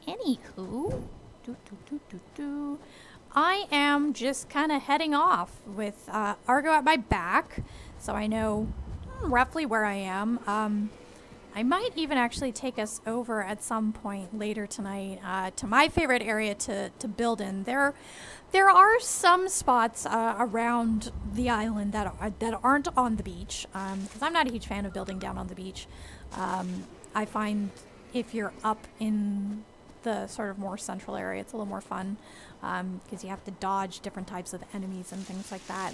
Anywho, I am just kind of heading off with Argo at my back, so I know roughly where I am. I might even actually take us over at some point later tonight to my favorite area to build in. There are some spots around the island that aren't on the beach, because I'm not a huge fan of building down on the beach. I find if you're up in the sort of more central area, it's a little more fun, because you have to dodge different types of enemies and things like that.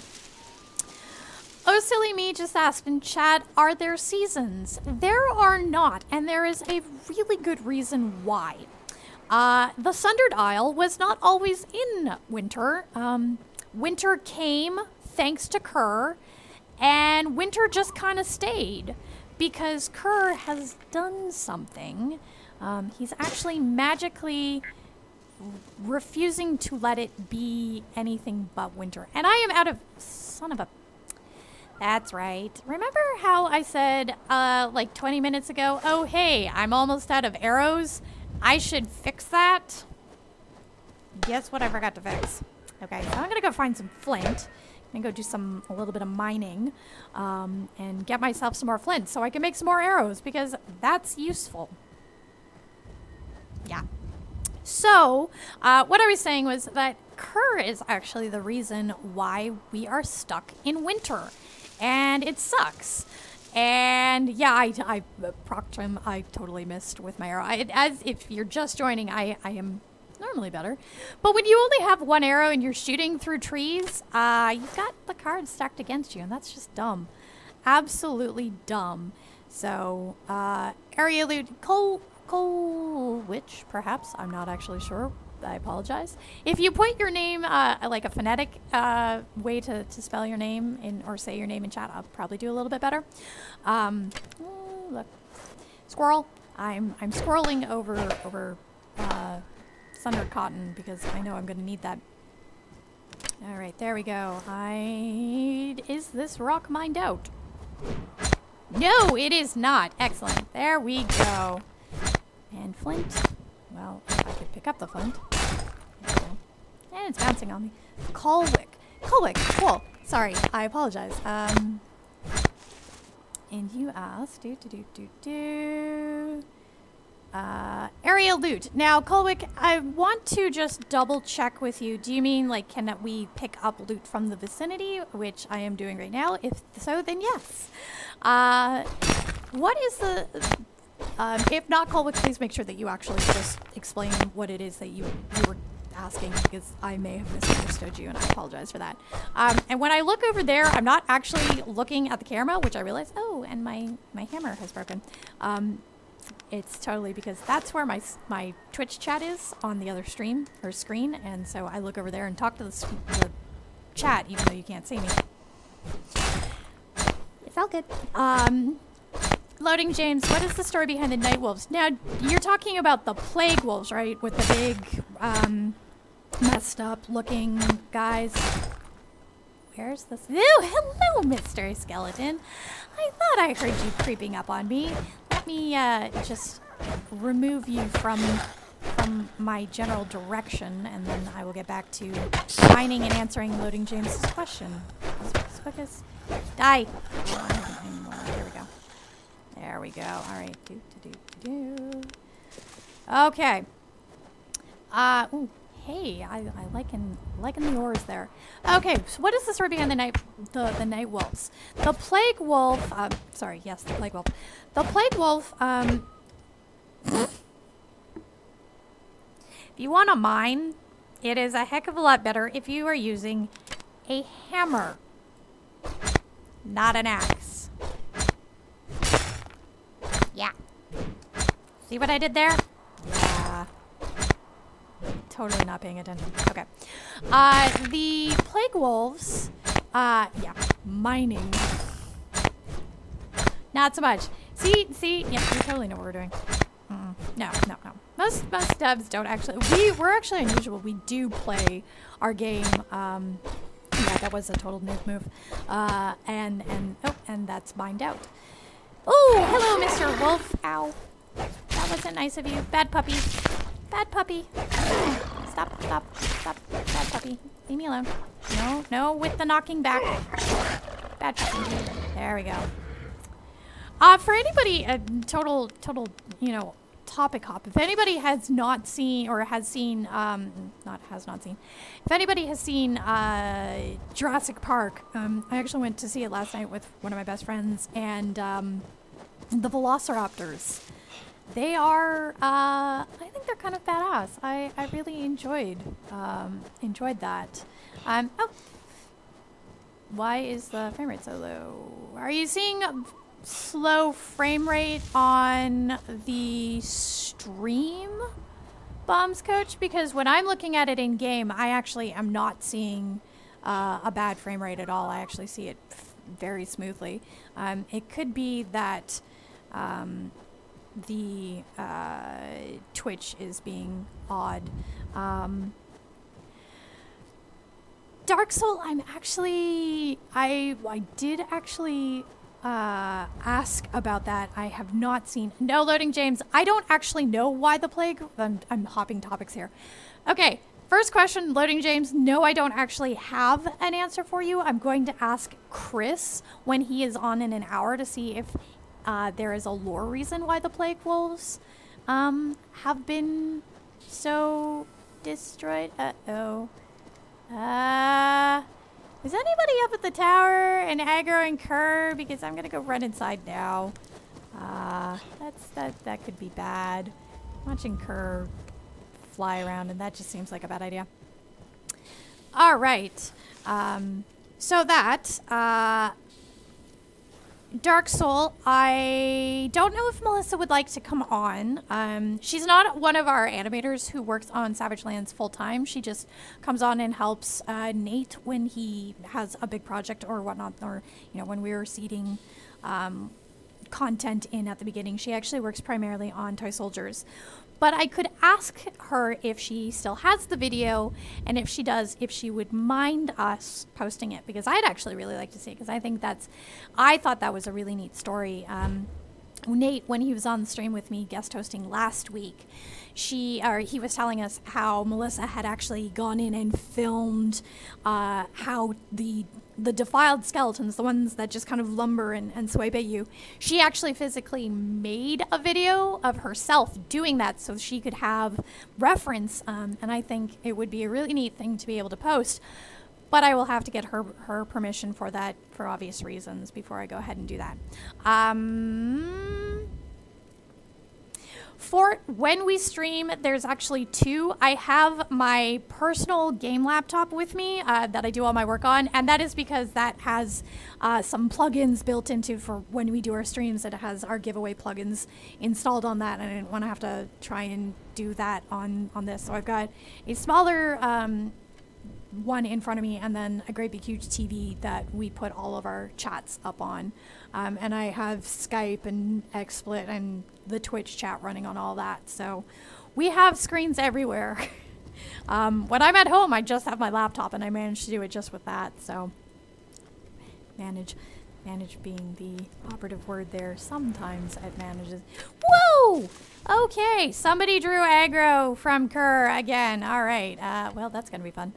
Oh, Silly Me just asked in chat, are there seasons? There are not, and there is a really good reason why. The Sundered Isle was not always in winter. Winter came thanks to Kerr, and winter just kind of stayed, because Kerr has done something. He's actually magically refusing to let it be anything but winter. And I am out of... Son of a... That's right. Remember how I said, like 20 minutes ago, oh, hey, I'm almost out of arrows? I should fix that? Guess what I forgot to fix? Okay, so I'm gonna go find some flint. I'm gonna go do a little bit of mining, and get myself some more flint so I can make some more arrows, because that's useful. Yeah. So, what I was saying was that Kerr is actually the reason why we are stuck in winter. And it sucks. And yeah, I procced him. I totally missed with my arrow. As if you're just joining, I am normally better. But when you only have one arrow and you're shooting through trees, you've got the cards stacked against you, and that's just dumb. Absolutely dumb. So, area loot, Colwich, perhaps. I'm not actually sure. I apologize. If you put your name, like a phonetic way to spell your name or say your name in chat, I'll probably do a little bit better. Look, squirrel. I'm squirreling over Sundered Cotton, because I know I'm going to need that. All right, there we go. Is this rock mined out? No, it is not. Excellent. There we go. And flint. Well, if I could pick up the flint. And it's bouncing on me. Colwick. Cool. Sorry, I apologize. And you asked, area loot. Now, Colwick, I want to just double check with you. Do you mean, like, can we pick up loot from the vicinity, which I am doing right now? If so, then yes. What is the... if not, Colwick, please make sure that you actually just explain what it is that you were asking, because I may have misunderstood you, and I apologize for that. And when I look over there, I'm not actually looking at the camera, which I realize, oh, and my hammer has broken. It's totally because that's where my Twitch chat is on the other screen, and so I look over there and talk to the chat, even though you can't see me. It's all good. Loading James, what is the story behind the Night Wolves? Now, you're talking about the Plague Wolves, right? With the big messed up looking guys. Where's this? Ooh, hello, Mr. Skeleton. I thought I heard you creeping up on me. Let me just remove you from my general direction, and then I will get back to finding and answering Loading James's question. Focus. Die. There we go. There we go. All right. Okay. Ooh. Hey, I liking the ores there. Okay, so what is this reading on the night wolves? The plague wolf. Sorry, yes, the plague wolf. The plague wolf. If you want to mine, it is a heck of a lot better if you are using a hammer, not an axe. Yeah. See what I did there? Yeah. Totally not paying attention. Okay. The plague wolves, yeah, mining. Not so much. See, yeah, we totally know what we're doing. No. Most devs don't actually. We're actually unusual. We do play our game. Yeah, that was a total noob move. And that's mined out. Oh, hello, Mr. Wolf. Ow. That wasn't nice of you. Bad puppy. Bad puppy. Stop. Bad puppy. Leave me alone. No, with the knocking back. Bad puppy. There we go. For anybody, total, you know, topic hop. If anybody has not seen, or has seen, if anybody has seen Jurassic Park, I actually went to see it last night with one of my best friends, and the Velociraptors. They are, I think they're kind of badass. I really enjoyed that. Oh. Why is the frame rate so low? Are you seeing a slow frame rate on the stream, Bombs Coach? Because when I'm looking at it in game, I actually am not seeing a bad frame rate at all. I actually see it very smoothly. It could be that the Twitch is being odd. Dark Soul, I did actually ask about that. I have not seen. No, Loading James, I don't actually know why the plague. I'm hopping topics here. Okay, first question, Loading James. No, I don't actually have an answer for you. I'm going to ask Chris when he is on in an hour to see if there is a lore reason why the plague wolves have been so destroyed. Uh-oh. Is anybody up at the tower and aggroing Kerr? Because I'm gonna go run inside now. That could be bad. Watching Kerr fly around, and that just seems like a bad idea. All right. So that, Dark Soul, I don't know if Melissa would like to come on. She's not one of our animators who works on Savage Lands full time. She just comes on and helps Nate when he has a big project or whatnot, or when we were seeding content in at the beginning. She actually works primarily on Toy Soldiers. But I could ask her if she still has the video, and if she does, if she would mind us posting it, because I'd actually really like to see it, because I thought that was a really neat story. Nate, when he was on the stream with me guest hosting last week, he was telling us how Melissa had actually gone in and filmed how the defiled skeletons, the ones that just kind of lumber and swipe at you, she actually physically made a video of herself doing that so she could have reference, and I think it would be a really neat thing to be able to post. But I will have to get her permission for that, for obvious reasons, before I go ahead and do that. For when we stream, there's actually two. I have my personal game laptop with me that I do all my work on, and that is because that has some plugins built into for when we do our streams. It has our giveaway plugins installed on that, and I didn't want to have to try and do that on this. So I've got a smaller one in front of me, and then a great big huge TV that we put all of our chats up on. And I have Skype and XSplit and the Twitch chat running on all that. So we have screens everywhere. When I'm at home, I just have my laptop, and I manage to do it just with that. So, manage being the operative word there. Sometimes it manages. Whoa! Okay, somebody drew aggro from Kerr again. All right. Well, that's gonna be fun.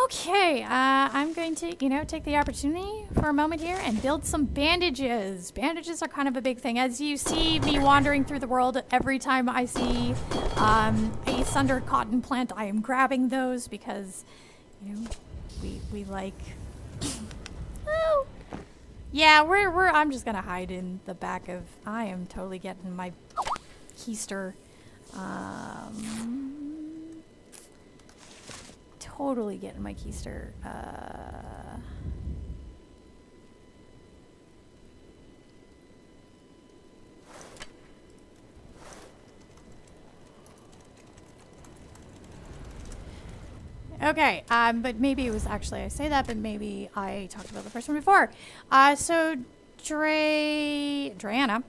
Okay, I'm going to, take the opportunity for a moment here and build some bandages. Bandages are kind of a big thing. As you see me wandering through the world, every time I see a sundered cotton plant, I am grabbing those because, we like... Oh! Yeah, I'm just gonna hide in the back of... I am totally getting my keister. Totally getting my keister. Okay, but maybe it was actually, I say that, but maybe I talked about the first one before. So, Dreana,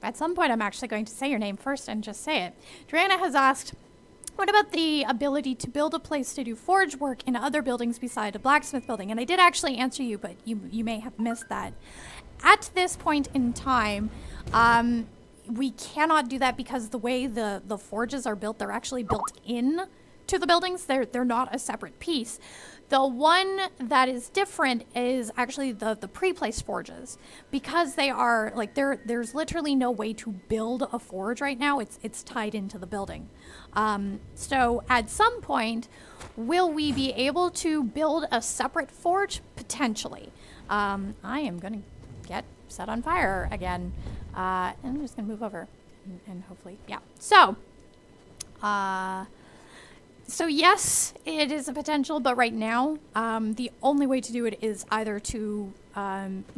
at some point I'm actually going to say your name first and just say it. Dreana has asked, what about the ability to build a place to do forge work in other buildings beside a blacksmith building? And I did actually answer you, but you may have missed that. At this point in time, we cannot do that because the way the forges are built, they're actually built in to the buildings. They're not a separate piece. The one that is different is actually the pre-placed forges, because they are like there's literally no way to build a forge right now. It's tied into the building. So at some point, will we be able to build a separate forge? Potentially. I am gonna get set on fire again, and I'm just gonna move over and hopefully, yeah. So yes, it is a potential, but right now, the only way to do it is either to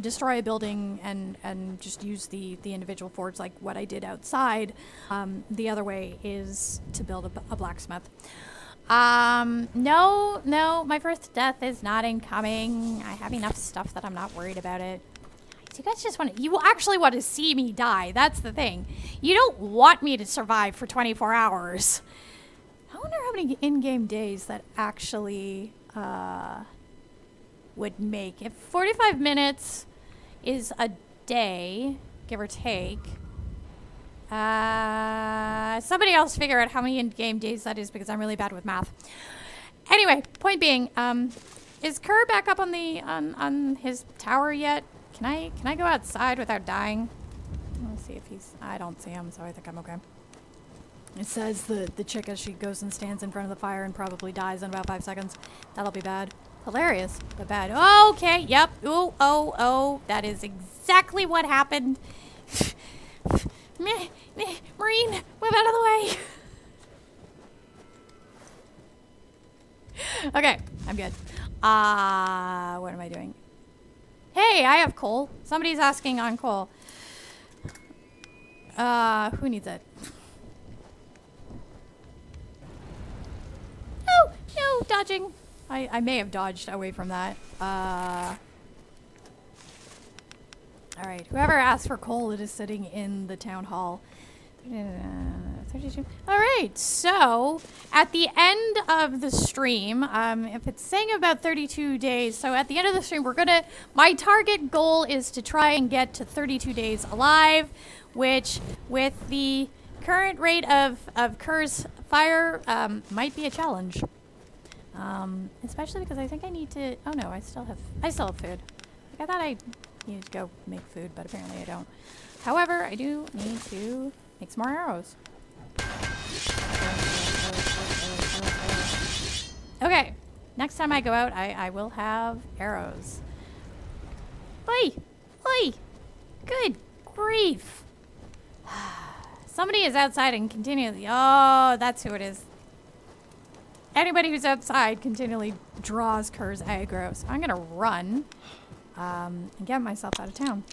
destroy a building and just use the individual forge like what I did outside. The other way is to build a blacksmith. No, my first death is not incoming. I have enough stuff that I'm not worried about it. You guys just you actually want to see me die. That's the thing. You don't want me to survive for 24 hours. I wonder how many in-game days that actually would make. If 45 minutes is a day, give or take, somebody else figure out how many in-game days that is because I'm really bad with math. Anyway, point being, is Kerr back up on the on his tower yet? Can I go outside without dying? Let's see if he's... I don't see him, so I think I'm okay. It says the chick as she goes and stands in front of the fire and probably dies in about 5 seconds. That'll be bad. Hilarious, but bad. Okay, yep. Ooh, oh. That is exactly what happened. Marine, move out of the way. Okay, I'm good. What am I doing? Hey, I have coal. Somebody's asking on coal. Who needs it? No, dodging. I may have dodged away from that. Alright, whoever asked for coal, it is sitting in the town hall. 32. Alright, so at the end of the stream, if it's saying about 32 days, so at the end of the stream, my target goal is to try and get to 32 days alive, which with the current rate of Kerr's fire, might be a challenge. Especially because I think I need to, oh no, I still have food. Like I thought I needed to go make food, but apparently I don't. However, I do need to make some more arrows. Okay, next time I go out, I will have arrows. Oi! Good grief. Somebody is outside and continually, oh, that's who it is. Anybody who's outside continually draws Kerr's aggro. So I'm gonna run and get myself out of town.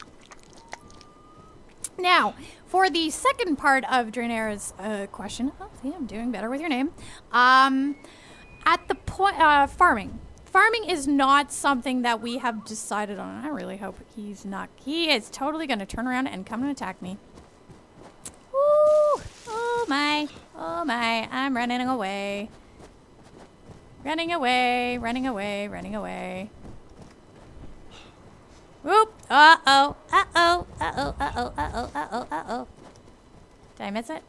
Now, for the second part of Draenara's question, oh, see, I'm doing better with your name. At the point, farming. Farming is not something that we have decided on. I really hope he's not. He is totally gonna turn around and come and attack me. Ooh, oh my. Oh my, I'm running away. Running away, running away, running away. Whoop! Uh-oh, uh-oh, uh-oh, uh-oh, uh-oh, uh-oh, uh-oh. Did I miss it?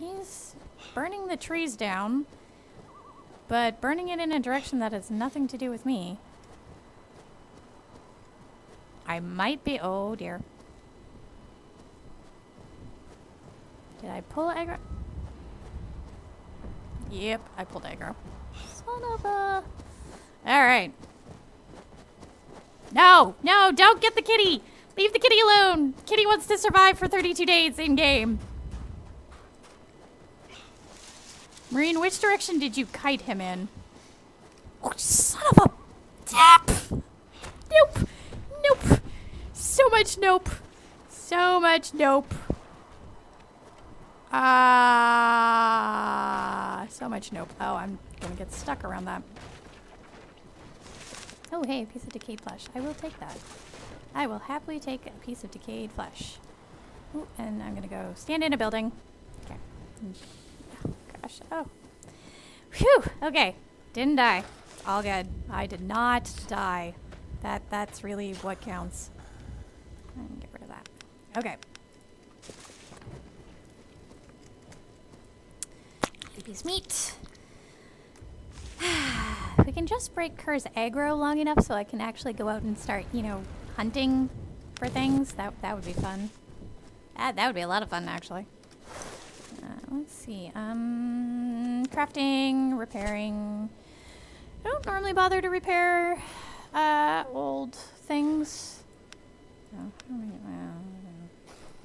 He's burning the trees down, but burning it in a direction that has nothing to do with me. I might be... Oh, dear. Did I pull aggro? Yep, I pulled aggro. Son of a... Alright. No! No! Don't get the kitty! Leave the kitty alone! Kitty wants to survive for 32 days in-game. Marine, which direction did you kite him in? Oh, son of a... Tap! Nope! Nope! So much nope! So much nope. So much nope. Oh, I'm gonna get stuck around that. Oh, hey, a piece of decayed flesh. I will take that. I will happily take a piece of decayed flesh. Ooh, and I'm gonna go stand in a building. Okay. Oh, gosh. Oh. Phew! Okay. Didn't die. All good. I did not die. That's really what counts. And get rid of that. Okay. Piece meat. We can just break Kerr's aggro long enough so I can actually go out and start, you know, hunting for things. That would be fun. That would be a lot of fun, actually. Let's see. Crafting, repairing. I don't normally bother to repair old things. Oh,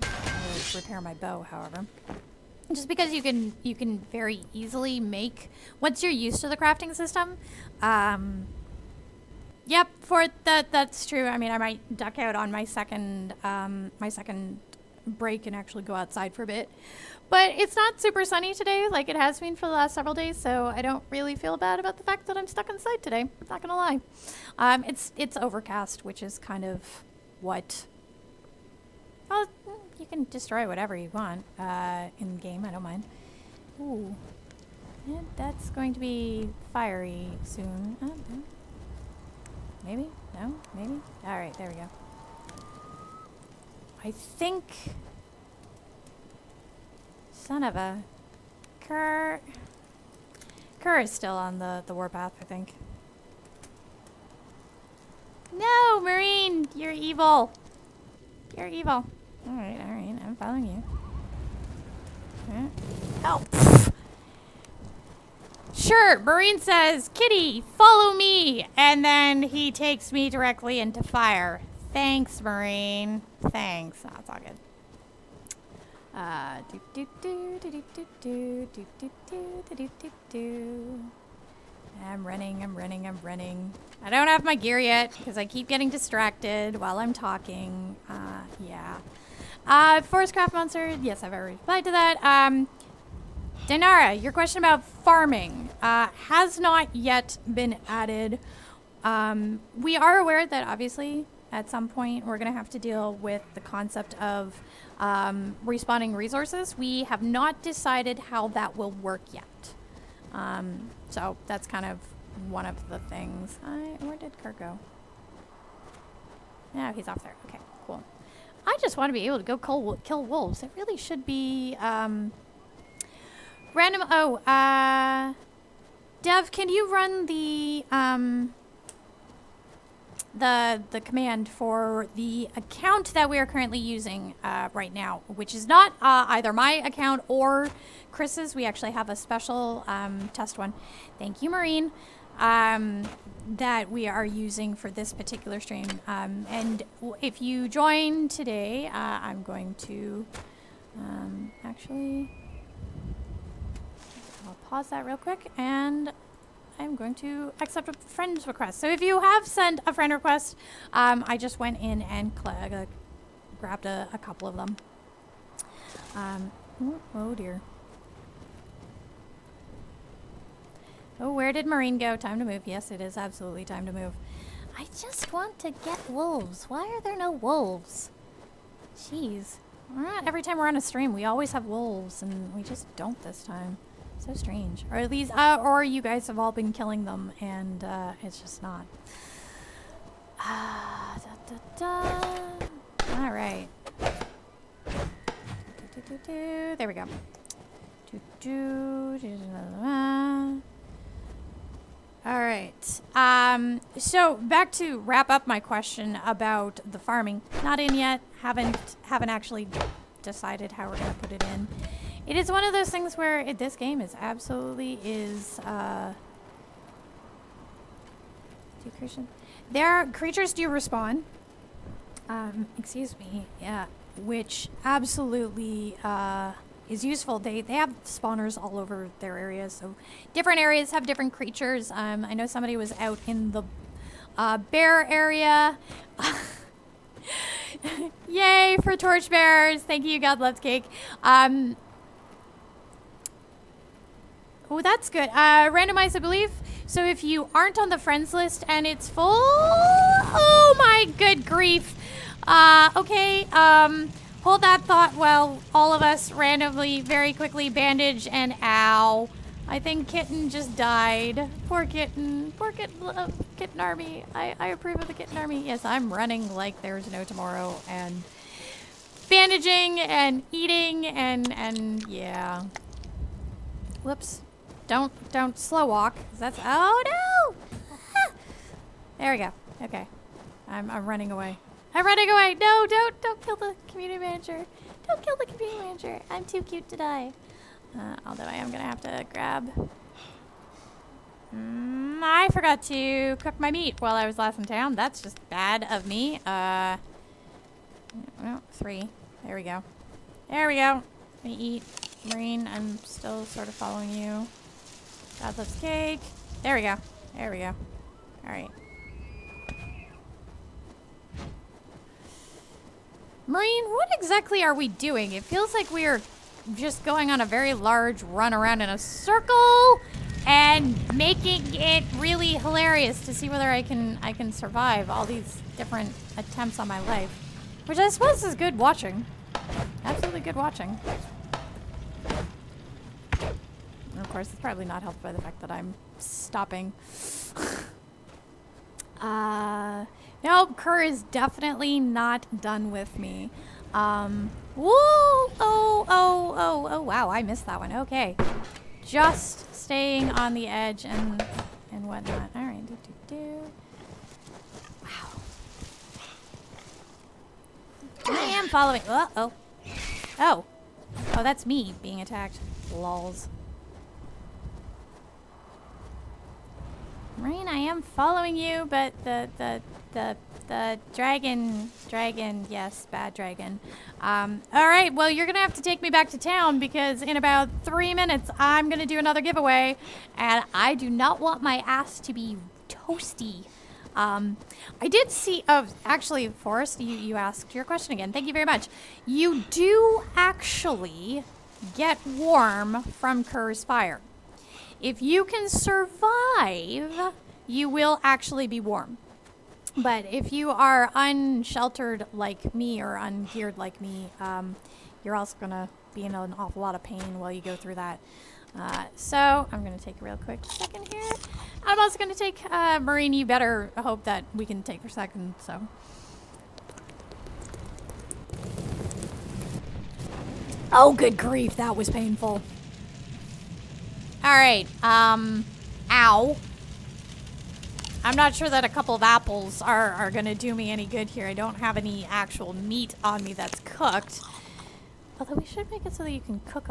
I'll repair my bow, however. Just because you can very easily make, once you're used to the crafting system, yep, that's true. I mean, I might duck out on my second break and actually go outside for a bit. But it's not super sunny today like it has been for the last several days, so I don't really feel bad about the fact that I'm stuck inside today. Not gonna lie. It's overcast, which is kind of what... Well, you can destroy whatever you want in the game. I don't mind. Ooh. Yeah, that's going to be fiery soon. Maybe? No? Maybe? Alright, there we go. I think... Son of a... Kerr is still on the warpath, I think. No, Marine! You're evil! You're evil. Alright, I'm following you. Right. Oh! Pfft. Sure, Marine says, Kitty, follow me! And then he takes me directly into fire. Thanks, Marine. Thanks. Oh, it's all good. I'm running. I don't have my gear yet because I keep getting distracted while I'm talking. Yeah. Forestcraft Monster, yes, I've already replied to that. Dinara, your question about farming has not yet been added. We are aware that obviously at some point we're going to have to deal with the concept of respawning resources. We have not decided how that will work yet. So that's kind of one of the things. Where did Kerr go? No, he's off there. Okay, cool. I just want to be able to go kill wolves. It really should be random. Oh, Dev, can you run the command for the account that we are currently using right now, which is not either my account or Chris's. We actually have a special test one. Thank you, Marine. That we are using for this particular stream. And if you join today, I'm going to actually, I'll pause that real quick and I'm going to accept a friend's request. So if you have sent a friend request, I just went in and grabbed a couple of them. Oh dear. Oh, where did Marine go? Time to move. Yes, it is absolutely time to move. I just want to get wolves. Why are there no wolves? Jeez. Every time we're on a stream, we always have wolves, and we just don't this time. So strange. Or at least, or you guys have all been killing them, and it's just not. All right. There we go. All right. So back to wrap up my question about the farming. Not in yet. Haven't actually decided how we're gonna put it in. It is one of those things where this game is absolutely creatures do respawn. Excuse me. Yeah, which absolutely is useful. They have spawners all over their areas, so different areas have different creatures. I know somebody was out in the bear area. Yay for torch bearers! Thank you, God loves cake. Oh, that's good. Randomized, I believe. So if you aren't on the friends list and it's full, oh my good grief. Okay. Hold that thought while all of us randomly, very quickly bandage and ow. I think Kitten just died. Poor Kitten. Poor Kitten. Kitten Army. I approve of the Kitten Army. Yes, I'm running like there's no tomorrow and bandaging and eating and yeah. Whoops. Don't slow walk. That's, oh no! There we go. Okay. I'm running away. I'm running away. No, don't kill the community manager. Don't kill the community manager. I'm too cute to die. Although I am gonna have to grab. I forgot to cook my meat while I was last in town. That's just bad of me. Well, 3. There we go. There we go. Let me eat. Marine, I'm still sort of following you. God loves cake. There we go. There we go. All right. Marine, what exactly are we doing? It feels like we are just going on a very large run around in a circle and making it really hilarious to see whether I can survive all these different attempts on my life, which I suppose is good watching. Absolutely good watching. And of course, it's probably not helped by the fact that I'm stopping. Nope, Kerr is definitely not done with me. Woo! Oh, wow, I missed that one. Okay. Just staying on the edge and whatnot. All right, Wow. I am following. Oh, that's me being attacked. Lols. Rain, I am following you, but the dragon, yes, bad dragon. All right, well, you're gonna have to take me back to town because in about 3 minutes, I'm gonna do another giveaway, and I do not want my ass to be toasty. I did see, actually, Forrest, you asked your question again. Thank you very much. You do actually get warm from Kerr's fire. If you can survive, you will actually be warm. But if you are unsheltered like me or ungeared like me, you're also going to be in an awful lot of pain while you go through that. So I'm going to take a real quick second here. I'm also going to take, Marine, you better hope that we can take a second, so. Oh, good grief, that was painful. All right, ow. I'm not sure that a couple of apples are gonna do me any good here. I don't have any actual meat on me that's cooked. Although we should make it so that you can cook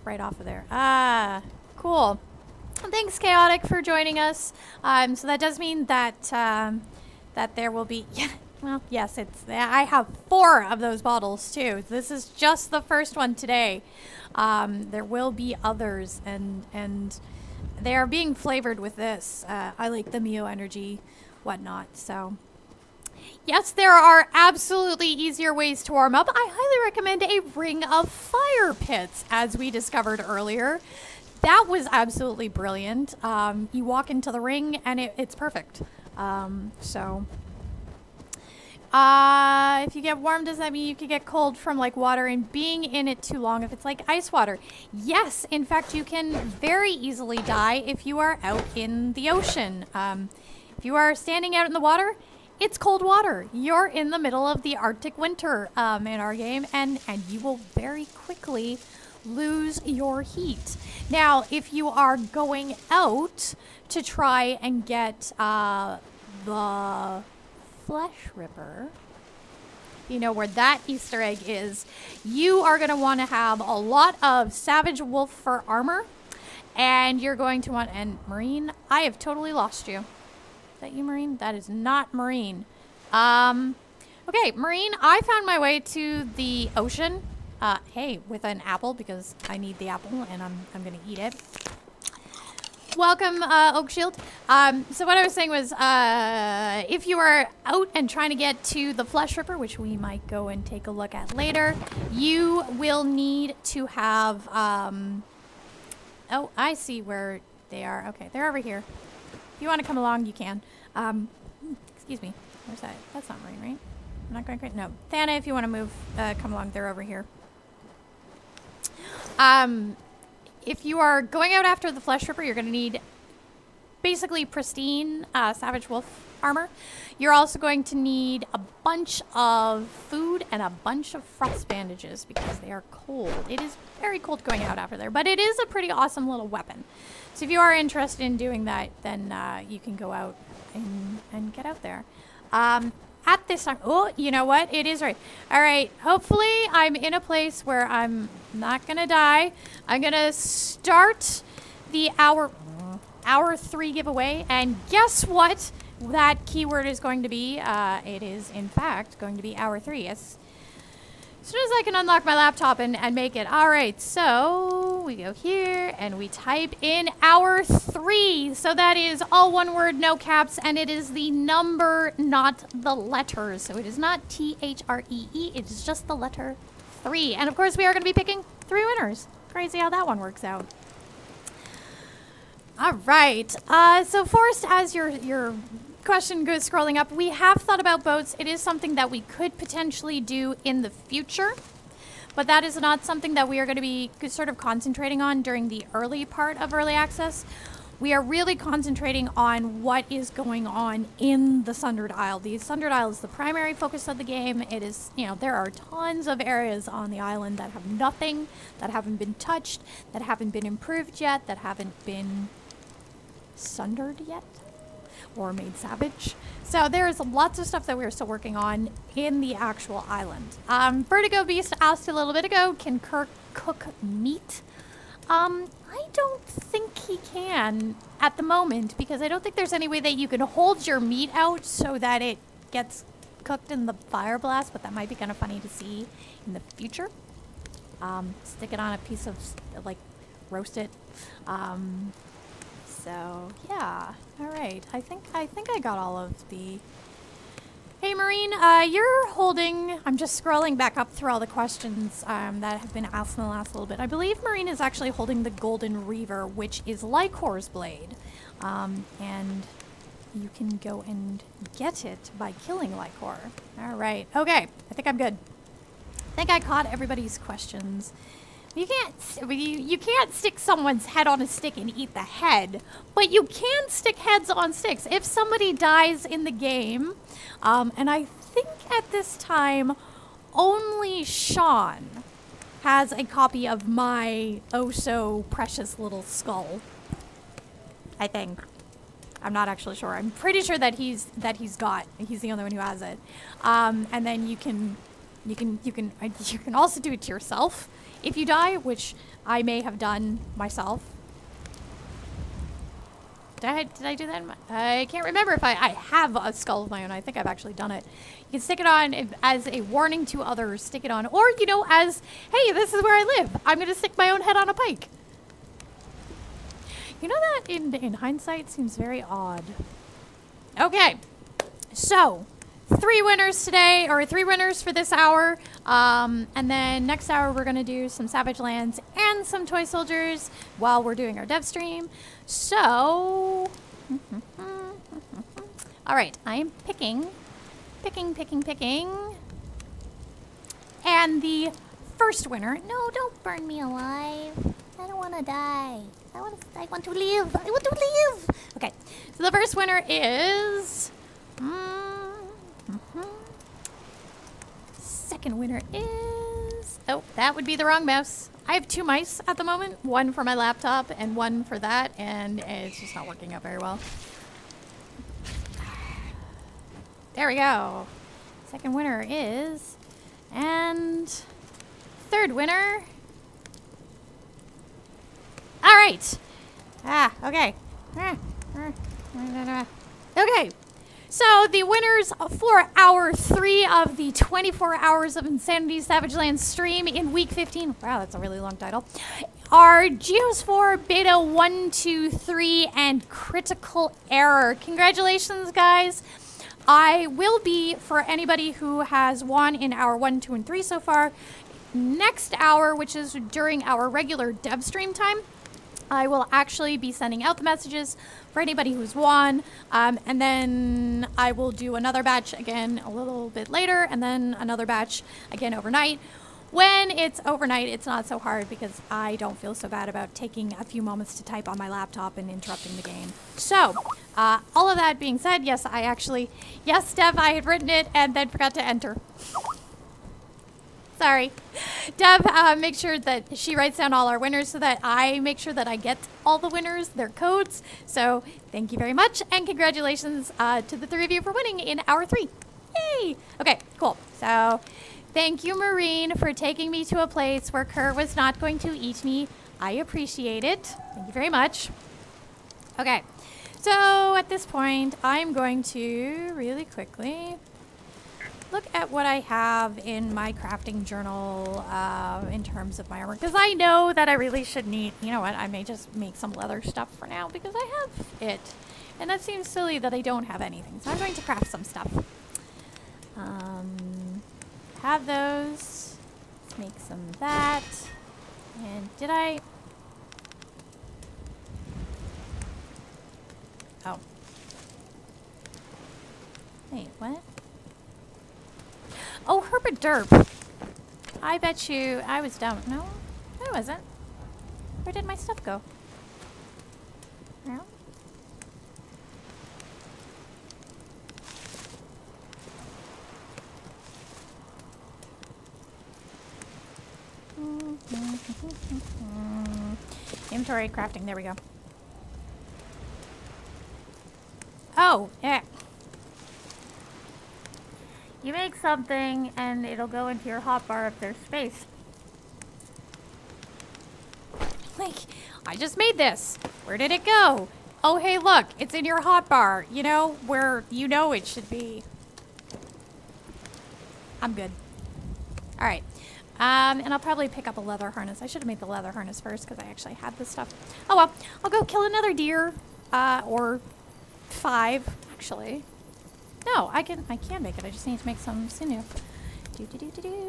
right off of there. Ah, cool. Thanks, Chaotic, for joining us. So that does mean that that there will be, yeah, well, yes, I have 4 of those bottles too. This is just the first one today. There will be others, and they are being flavored with this. I like the Mio Energy, whatnot. So, yes, there are absolutely easier ways to warm up. I highly recommend a ring of fire pits, as we discovered earlier. That was absolutely brilliant. You walk into the ring, and it's perfect. So, If you get warm, does that mean you could get cold from like water and being in it too long if it's like ice water? Yes, in fact, you can very easily die if you are out in the ocean. If you are standing out in the water, it's cold water. You're in the middle of the Arctic winter in our game, and you will very quickly lose your heat. Now, if you are going out to try and get the Flesh Ripper, you know where that Easter egg is, you are going to want to have a lot of Savage Wolf Fur armor, and you're going to want, and Marine, I have totally lost you. Is that you, Marine? That is not Marine. Okay, Marine, I found my way to the ocean. Hey, with an apple, because I need the apple, and I'm going to eat it. Welcome, Oak Shield. So what I was saying was, if you are out and trying to get to the Flesh Ripper, which we might go and take a look at later, you will need to have, oh, I see where they are. Okay, they're over here. If you want to come along, you can. Excuse me. Where's that? That's not Marine, right? I'm not going crazy. No. Thana, if you want to move, come along. They're over here. If you are going out after the Flesh Ripper, you're going to need basically pristine Savage Wolf armor. You're also going to need a bunch of food and a bunch of frost bandages because they are cold. It is very cold going out after there, but it is a pretty awesome little weapon. So if you are interested in doing that, then you can go out and get out there. At this time, oh, you know what? It is right. All right, hopefully I'm in a place where I'm not gonna die. I'm gonna start the hour 3 giveaway, and guess what that keyword is going to be? It is, in fact, going to be hour 3. As soon as I can unlock my laptop and make it. All right, so we go here and we type in hour 3. So that is all one word, no caps, and it is the number, not the letters. So it is not T-H-R-E-E, it is just the letter 3. And of course we are going to be picking 3 winners. Crazy how that one works out. All right, so Forrest, as your question goes scrolling up, we have thought about boats. It is something that we could potentially do in the future, but that is not something that we are going to be sort of concentrating on during the early part of early access. We are really concentrating on what is going on in the Sundered Isle. The Sundered Isle is the primary focus of the game. It is, you know, there are tons of areas on the island that have nothing, that haven't been touched, that haven't been improved yet, that haven't been sundered yet, or made savage. So there's lots of stuff that we're still working on in the actual island. Vertigo Beast asked a little bit ago, can Kirk cook meat? I don't think he can at the moment, because I don't think there's any way that you can hold your meat out so that it gets cooked in the fire blast, but that might be kind of funny to see in the future. Stick it on a piece of, like, roast it. So yeah, all right. I think I got all of the. Hey Marine, you're holding. I'm just scrolling back up through all the questions that have been asked in the last little bit. I believe Marine is actually holding the Golden Reaver, which is Lycor's blade, and you can go and get it by killing Lycor. All right. Okay. I think I'm good. I think I caught everybody's questions. You can't stick someone's head on a stick and eat the head, but you can stick heads on sticks. If somebody dies in the game, and I think at this time, only Sean has a copy of my oh so precious little skull. I think. I'm not actually sure. I'm pretty sure that he's the only one who has it. And then you can also do it to yourself if you die, which I may have done myself. Did I do that? I can't remember if I have a skull of my own. I think I've actually done it. You can stick it on as a warning to others. Stick it on, or you know, as hey, this is where I live. I'm gonna stick my own head on a pike. You know that in hindsight seems very odd. Okay, so 3 winners today, or 3 winners for this hour. And then next hour we're gonna do some Savage Lands and some Toy Soldiers while we're doing our dev stream. So, all right, I am picking Picking, picking, picking. And the first winner. No, don't burn me alive. I don't want to die. I want to live. I want to live. Okay, so the first winner is... Second winner is... Oh, that would be the wrong mouse. I have 2 mice at the moment. One for my laptop and one for that. And it's just not working out very well. There we go. Second winner is... And... Third winner... Alright. Okay. Okay. So the winners for hour 3 of the 24 Hours of Insanity Savage Land stream in week 15, wow, that's a really long title, are Geosphere, Beta 1, 2, 3, and Critical Error. Congratulations, guys. I will be, for anybody who has won in hour 1, 2, and 3 so far, next hour, which is during our regular dev stream time, I will actually be sending out the messages for anybody who's won, and then I will do another batch again a little bit later, and then another batch again overnight. When it's overnight, it's not so hard because I don't feel so bad about taking a few moments to type on my laptop and interrupting the game. So, all of that being said, yes, Dev, I had written it and then forgot to enter. Sorry. Deb, make sure that she writes down all our winners so that I make sure that I get all the winners, their codes. So thank you very much, and congratulations to the 3 of you for winning in hour 3. Yay! Okay, cool. So thank you, Marine, for taking me to a place where Kurt was not going to eat me. I appreciate it. Thank you very much. Okay, so at this point, I'm going to really quickly look at what I have in my crafting journal in terms of my armor. Because I know that I really should need, you know what, I may just make some leather stuff for now because I have it. And that seems silly that I don't have anything. So I'm going to craft some stuff. Have those. Let's make some of that. And did I... Oh. Wait, what? Oh, herpaderp. I bet you I was dumb. No, I wasn't. Where did my stuff go? No. Inventory crafting. There we go. Oh, yeah. You make something and it'll go into your hotbar if there's space. Like, I just made this. Where did it go? Oh, hey, look, it's in your hotbar. You know, where you know it should be. I'm good. All right. And I'll probably pick up a leather harness. I should have made the leather harness first because I actually had this stuff. Oh, well, I'll go kill another deer. Or 5, actually. No, I can make it. I just need to make some sinew. Sinew.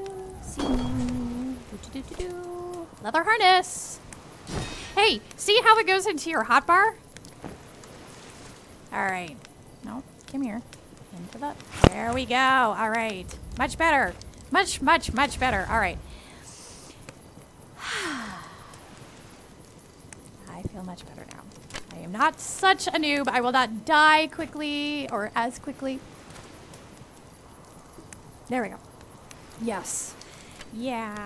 Leather harness. Hey, see how it goes into your hotbar? All right. No, come here. Into the. There we go. All right. Much better. Much, much, much better. All right. I feel much better now. I am not such a noob. I will not die quickly or as quickly. There we go. Yes. Yeah.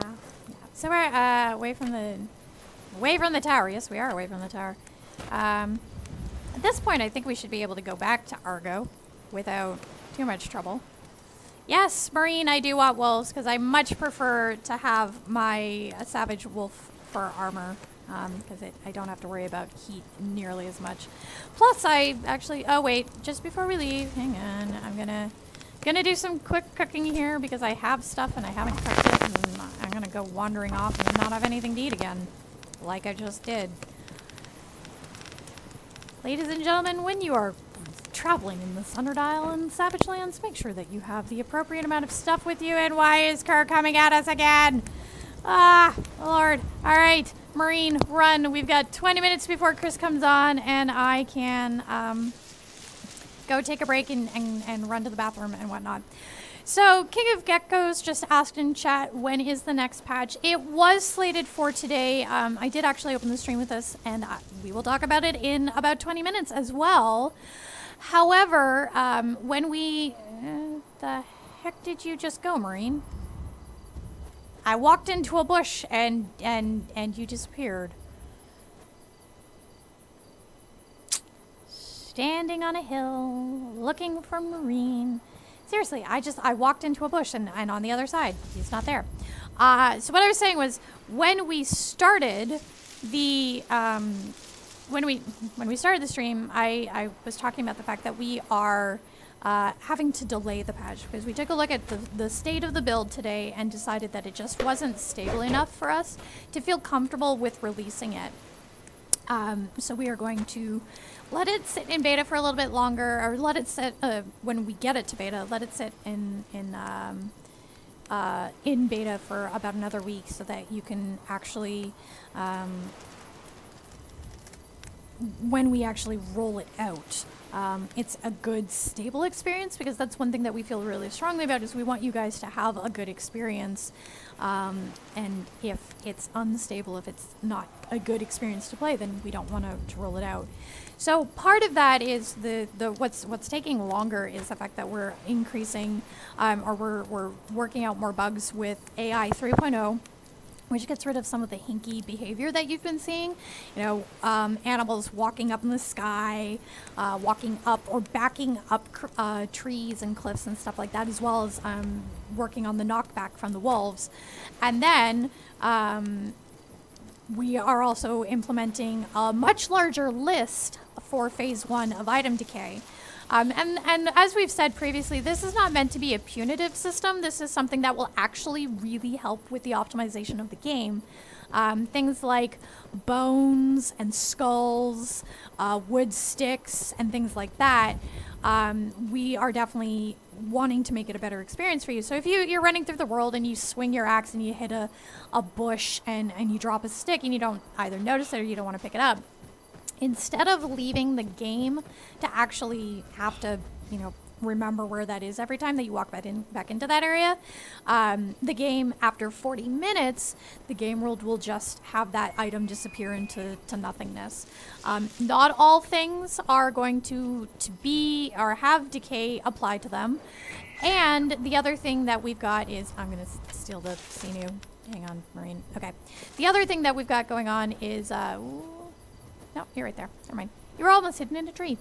So we're away from the tower. Yes, we are away from the tower. At this point, I think we should be able to go back to Argo without too much trouble. Yes, Marine, I do want wolves because I much prefer to have my savage wolf fur armor. Because I don't have to worry about heat nearly as much. Plus, I actually... Oh, wait. Just before we leave, hang on. I'm gonna do some quick cooking here because I have stuff and I haven't cooked it. And I'm gonna go wandering off and not have anything to eat again. Like I just did. Ladies and gentlemen, when you are traveling in the Sunderdile and Savage Lands, make sure that you have the appropriate amount of stuff with you. And why is Kerr coming at us again? Ah, Lord. All right. Marine, run. We've got 20 minutes before Chris comes on, and I can go take a break and run to the bathroom and whatnot. So King of Geckos just asked in chat, when is the next patch? It was slated for today. I did actually open the stream with this, and we will talk about it in about 20 minutes as well. However, when we... the heck did you just go, Marine? I walked into a bush and you disappeared. Standing on a hill, looking for Marine. Seriously, I walked into a bush and on the other side, he's not there. So what I was saying was, when we started the when we started the stream, I was talking about the fact that we are having to delay the patch because we took a look at the state of the build today and decided that it just wasn't stable enough for us to feel comfortable with releasing it. So we are going to let it sit in beta for a little bit longer, or let it sit when we get it to beta. Let it sit in beta for about another week, so that you can actually, when we actually roll it out, it's a good, stable experience, because that's one thing that we feel really strongly about, is we want you guys to have a good experience. And if it's unstable, if it's not a good experience to play, then we don't want to roll it out. So part of that is what's taking longer is the fact that we're increasing, or we're working out more bugs with AI 3.0, which gets rid of some of the hinky behavior that you've been seeing. You know, animals walking up in the sky, walking up or backing up trees and cliffs and stuff like that, as well as working on the knockback from the wolves. And then we are also implementing a much larger list for phase 1 of item decay. And as we've said previously, this is not meant to be a punitive system. This is something that will actually really help with the optimization of the game. Things like bones and skulls, wood sticks, and things like that. We are definitely wanting to make it a better experience for you. So if you're running through the world and you swing your axe and you hit a bush and you drop a stick and you don't either notice it or you don't want to pick it up, instead of leaving the game to actually have to, you know, remember where that is every time that you walk back into that area, the game, after 40 minutes, the game world will just have that item disappear into nothingness. Not all things are going to be or have decay applied to them. And the other thing that we've got is, I'm going to steal the Xenu. Hang on, Marine. Okay. The other thing that we've got going on is, no, you're right there. Never mind. You're almost hidden in a tree.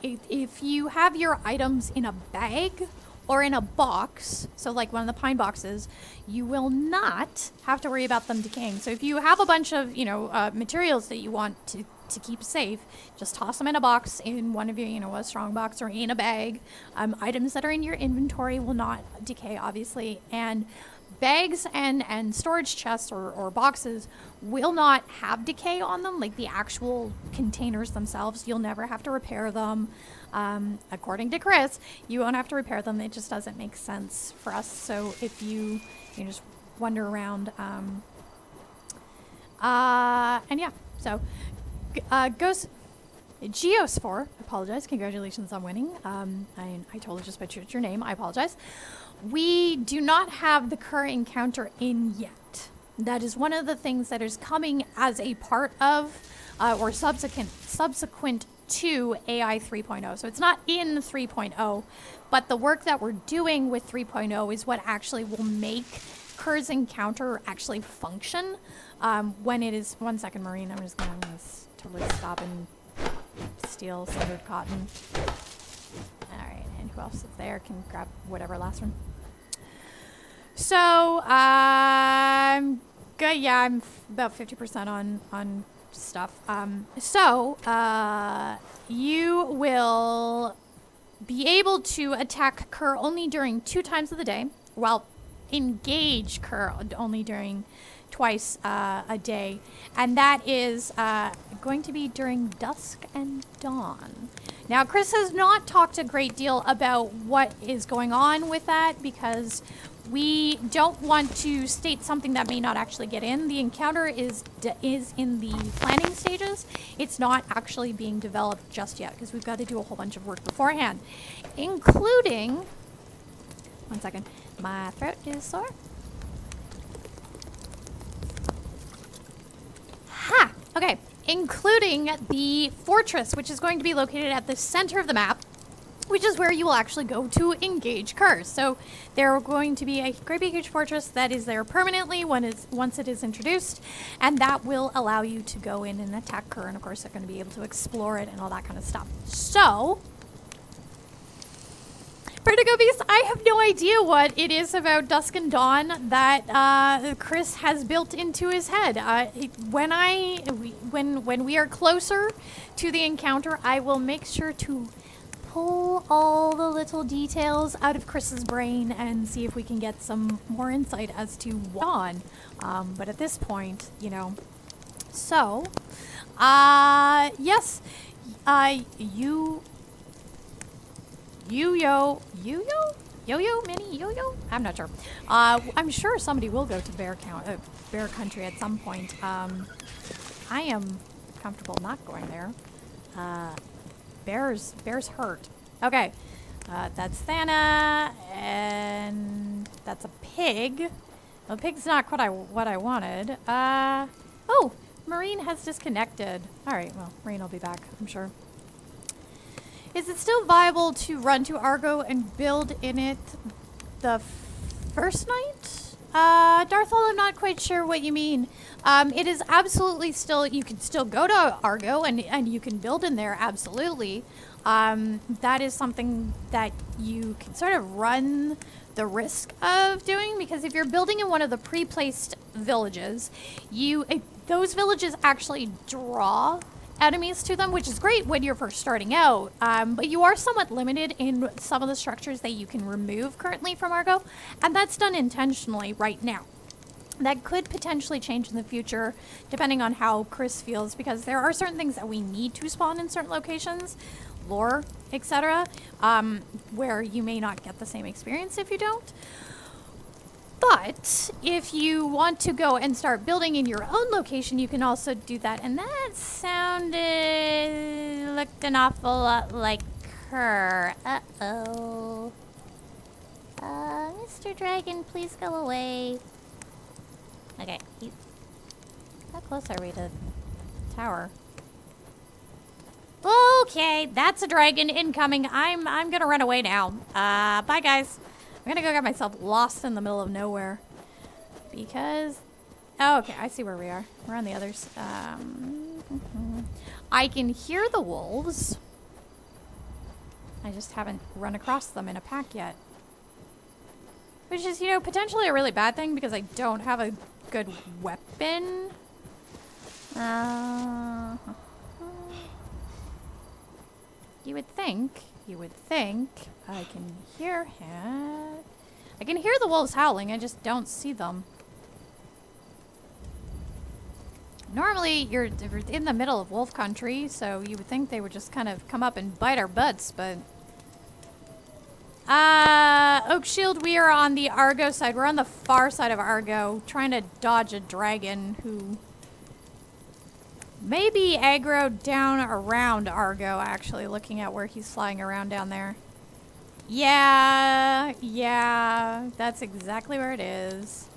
If you have your items in a bag or in a box, so like one of the pine boxes, you will not have to worry about them decaying. So if you have a bunch of, you know, materials that you want to keep safe, just toss them in a box, in one of your, you know, a strong box, or in a bag. Items that are in your inventory will not decay, obviously, and bags and storage chests or boxes will not have decay on them, like the actual containers themselves. You'll never have to repair them. According to Chris, you won't have to repair them. It just doesn't make sense for us. So if you just wander around, and yeah, so Geosphere, I apologize, congratulations on winning. I totally just butchered your name, I apologize. We do not have the current encounter in yet. That is one of the things that is coming as a part of, or subsequent to AI 3.0. So it's not in 3.0, but the work that we're doing with 3.0 is what actually will make Kerr's encounter actually function when it is. 1 second, Marine. I'm just going to totally stop and steal standard cotton. All right, and who else is there can grab whatever last one. So good. Yeah, I'm about 50% on stuff. You will be able to attack Kerr only during 2 times of the day, while engage Kerr only during twice a day, and that is going to be during dusk and dawn. Now, Chris has not talked a great deal about what is going on with that, because we don't want to state something that may not actually get in. The encounter is in the planning stages. It's not actually being developed just yet because we've got to do a whole bunch of work beforehand, including, one second, my throat is sore. Ha! Okay, including the fortress, which is going to be located at the center of the map, which is where you will actually go to engage Curse. So there are going to be a great big huge fortress that is there permanently once it is introduced, and that will allow you to go in and attack Kerr, and of course they're going to be able to explore it and all that kind of stuff. So, Vertigo Beast, I have no idea what it is about Dusk and Dawn that Chris has built into his head. When we are closer to the encounter, I will make sure to pull all the little details out of Chris's brain and see if we can get some more insight as to what's on. But at this point, you know. So, yes, Yo-Yo, Mini, Yo-Yo? I'm not sure. I'm sure somebody will go to Bear Country at some point. I am comfortable not going there. Bear's hurt. Okay. That's Thana, and that's a pig. Well, pig's not what I wanted. Oh, Marine has disconnected. Alright, well, Marine will be back, I'm sure. Is it still viable to run to Argo and build in it the first night? Darthol, I'm not quite sure what you mean. It is absolutely still, you can still go to Argo and you can build in there, absolutely. That is something that you can sort of run the risk of doing, because if you're building in one of the pre-placed villages, those villages actually draw enemies to them, which is great when you're first starting out, but you are somewhat limited in some of the structures that you can remove currently from Argo, and that's done intentionally right now. That could potentially change in the future, depending on how Chris feels, because there are certain things that we need to spawn in certain locations, lore, etc., where you may not get the same experience if you don't. But if you want to go and start building in your own location, you can also do that. And that looked an awful lot like her. Uh-oh. Mr. Dragon, please go away. Okay. How close are we to the tower? Okay, that's a dragon incoming. I'm gonna run away now. Bye guys. I'm gonna go get myself lost in the middle of nowhere. Because... Oh, okay, I see where we are. We're on the others. I can hear the wolves. I just haven't run across them in a pack yet. Which is, you know, potentially a really bad thing because I don't have a good weapon. You would think I can hear him. I can hear the wolves howling, I just don't see them. Normally, you're in the middle of wolf country, so you would think they would just kind of come up and bite our butts, but... Oakshield, we are on the Argo side. We're on the far side of Argo, trying to dodge a dragon who... maybe aggroed down around Argo, actually, looking at where he's flying around down there. Yeah, that's exactly where it is.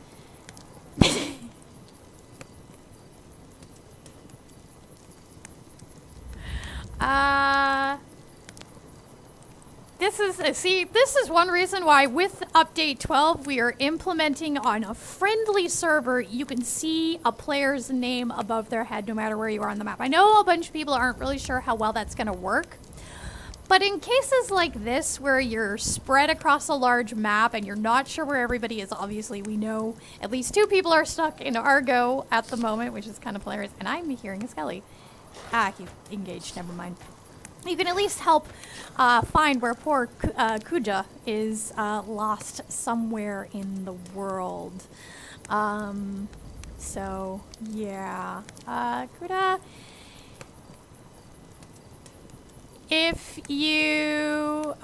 This is one reason why with update 12 we are implementing on a friendly server. You can see a player's name above their head no matter where you are on the map. I know a bunch of people aren't really sure how well that's going to work, but in cases like this where you're spread across a large map and you're not sure where everybody is, obviously we know at least 2 people are stuck in Argo at the moment, which is kind of hilarious. And I'm hearing a Skelly. Ah, he engaged, never mind. You can at least help find where poor Kuja is lost somewhere in the world. So, yeah. Kuda, if you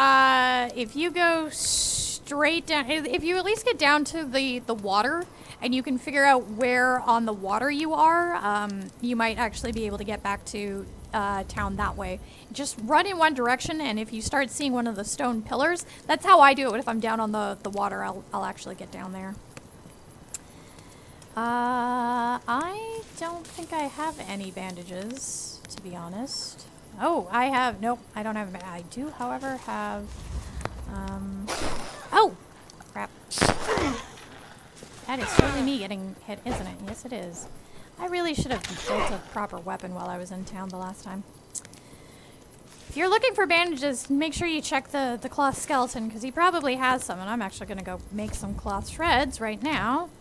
go straight straight down, if you at least get down to the water and you can figure out where on the water you are, you might actually be able to get back to town that way. Just run in one direction, and if you start seeing one of the stone pillars, that's how I do it. If I'm down on the water, I'll actually get down there. I don't think I have any bandages, to be honest. Oh, I have, nope, I don't have, I do, however, have, oh, crap. That is totally me getting hit, isn't it? Yes, it is. I really should have built a proper weapon while I was in town the last time. If you're looking for bandages, make sure you check the cloth skeleton, because he probably has some, and I'm actually going to go make some cloth shreds right now.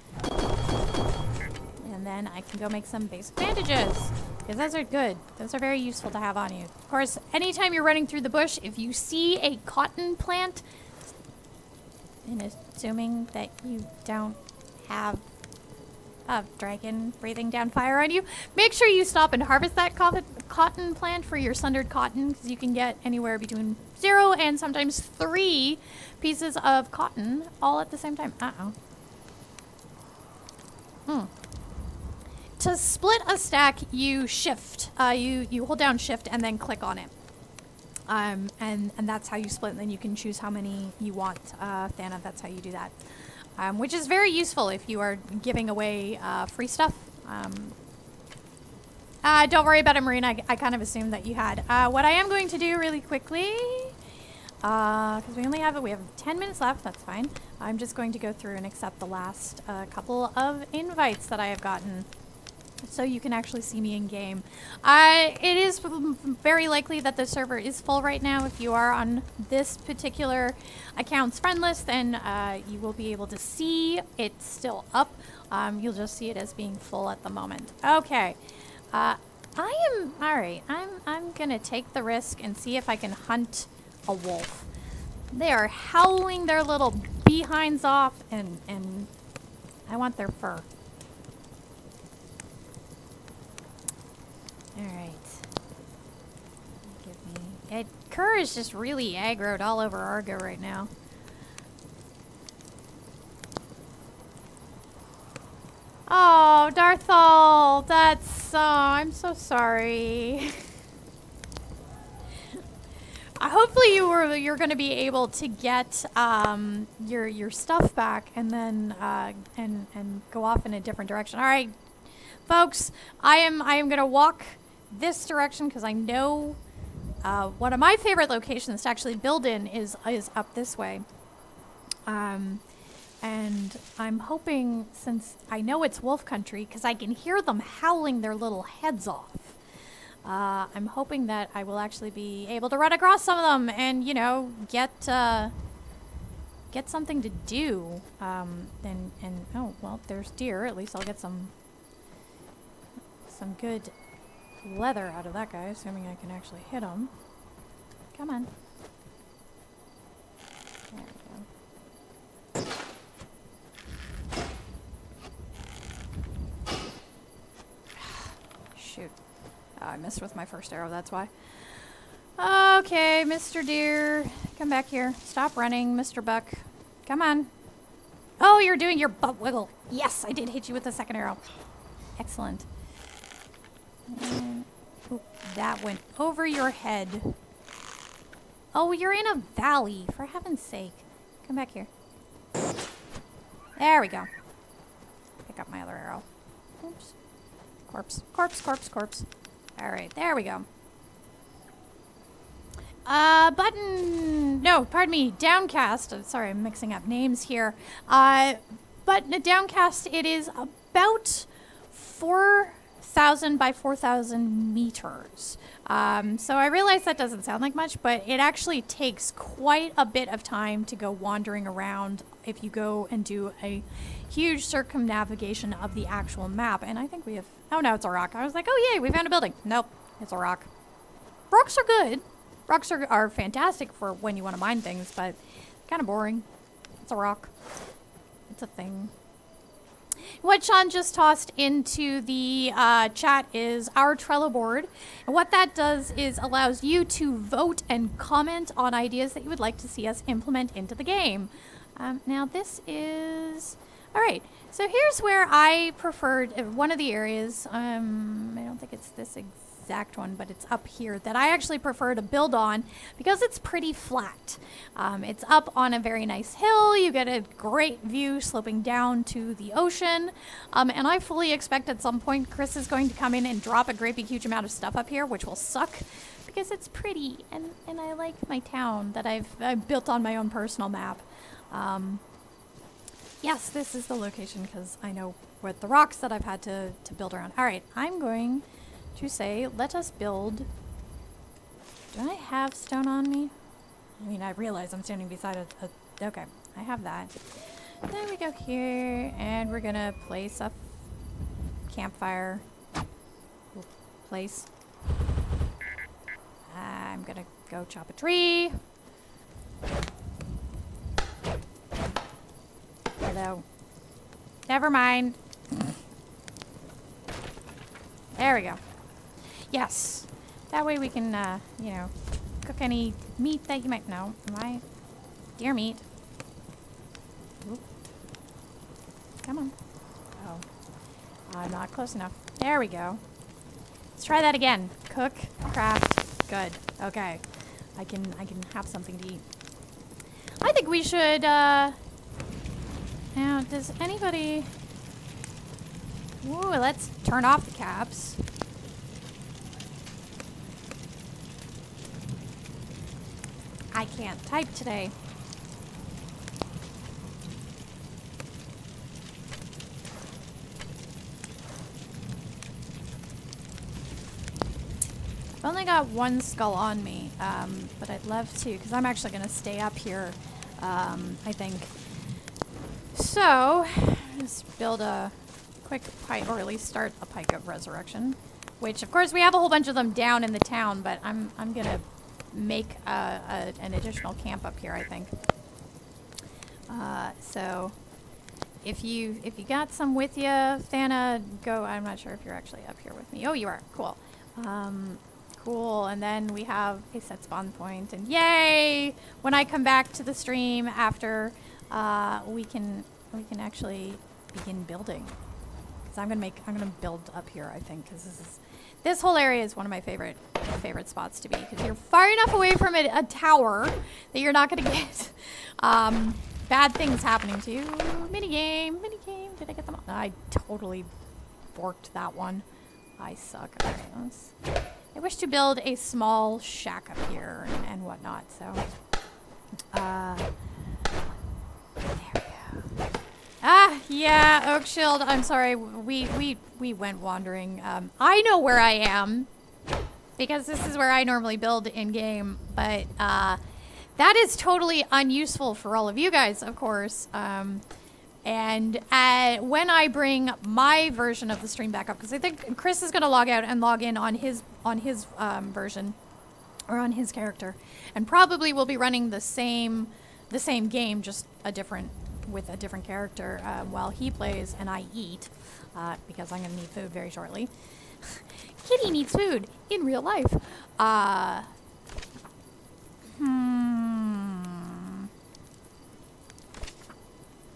And then I can go make some basic bandages, because those are good. Those are very useful to have on you. Of course, anytime you're running through the bush, if you see a cotton plant, and assuming that you don't have a dragon breathing down fire on you, make sure you stop and harvest that cotton plant for your sundered cotton, because you can get anywhere between 0 and sometimes 3 pieces of cotton all at the same time. To split a stack, you shift. You hold down shift and then click on it. And that's how you split, and then you can choose how many you want. Thana, that's how you do that. Which is very useful if you are giving away free stuff. Don't worry about it, Marina. I kind of assumed that you had. What I am going to do really quickly, because we have 10 minutes left, that's fine. I'm just going to go through and accept the last couple of invites that I have gotten, so you can actually see me in game. It is very likely that the server is full right now. If you are on this particular account's friend list, then you will be able to see it's still up. You'll just see it as being full at the moment. Okay. Alright, I'm gonna take the risk and see if I can hunt a wolf. They are howling their little behinds off, and I want their fur. Alright. Give me... Kerr is just really aggroed all over Argo right now. Oh, Darthal! That's... I'm so sorry. Hopefully you're going to be able to get your stuff back and then and go off in a different direction. All right, folks, I am going to walk this direction because I know one of my favorite locations to actually build in is up this way. And I'm hoping, since I know it's wolf country, because I can hear them howling their little heads off. I'm hoping that I will actually be able to run across some of them and, you know, get something to do. And oh, well, there's deer. At least I'll get some good leather out of that guy, assuming I can actually hit him. Come on. There we go. Shoot. Oh, I missed with my first arrow, that's why. Okay, Mr. Deer. Come back here. Stop running, Mr. Buck. Come on. Oh, you're doing your butt wiggle. Yes, I did hit you with the second arrow. Excellent. And, oop, that went over your head. Oh, you're in a valley, for heaven's sake. Come back here. There we go. Pick up my other arrow. Oops. Corpse, corpse, corpse, corpse. Alright, there we go. Button... No, pardon me. Downcast. Sorry, I'm mixing up names here. But Downcast, it is about 4,000 by 4,000 meters. So I realize that doesn't sound like much, but it actually takes quite a bit of time to go wandering around if you go and do a huge circumnavigation of the actual map. And I think we have... Oh, no, it's a rock. I was like, oh, yay, we found a building. Nope, it's a rock. Rocks are good. Rocks are fantastic for when you want to mine things, but kind of boring. It's a rock. It's a thing. What Sean just tossed into the chat is our Trello board. And what that does is allows you to vote and comment on ideas that you would like to see us implement into the game. Now this is... Alright, so here's where I preferred one of the areas. I don't think it's this exact one, but it's up here that I actually prefer to build on because it's pretty flat. It's up on a very nice hill. You get a great view sloping down to the ocean. And I fully expect at some point Chris is going to come in and drop a great big huge amount of stuff up here, which will suck because it's pretty and I like my town that I've built on my own personal map. Yes, this is the location because I know what the rocks that I've had to build around. All right, I'm going to say, let us build. Do I have stone on me? I mean, I realize I'm standing beside a okay, I have that. Then we go here and we're gonna place a campfire place. I'm gonna go chop a tree. Hello. Never mind. There we go. Yes. That way we can, you know, cook any meat that you might know. My deer meat. Oop. Come on. Oh. Not close enough. There we go. Let's try that again. Cook, craft, good. Okay. I can have something to eat. I think we should, now, does anybody... Ooh, let's turn off the caps. I can't type today. I've only got one skull on me, but I'd love to, because I'm actually going to stay up here, I think. So, let's build a quick pike, or at least start a pike of resurrection. Which, of course, we have a whole bunch of them down in the town, but I'm gonna make an additional camp up here, I think. So, if you got some with you, Thana, go. I'm not sure if you're actually up here with me. Oh, you are. Cool. Cool. And then we have a set spawn point, and yay! When I come back to the stream after. We can actually begin building. Cause I'm gonna build up here, I think, because this whole area is one of my favorite spots to be. Because you're far enough away from a tower that you're not gonna get bad things happening to you. Minigame. Did I get them all? I totally borked that one. I suck. Okay, I wish to build a small shack up here and whatnot. So. Yeah, Oak Shield, I'm sorry, we went wandering. I know where I am, because this is where I normally build in-game, but, that is totally unuseful for all of you guys, of course. And when I bring my version of the stream back up, because I think Chris is going to log out and log in on his version, or on his character, and probably will be running the same game, just with a different character while he plays and I eat, because I'm going to need food very shortly. Kitty needs food in real life. I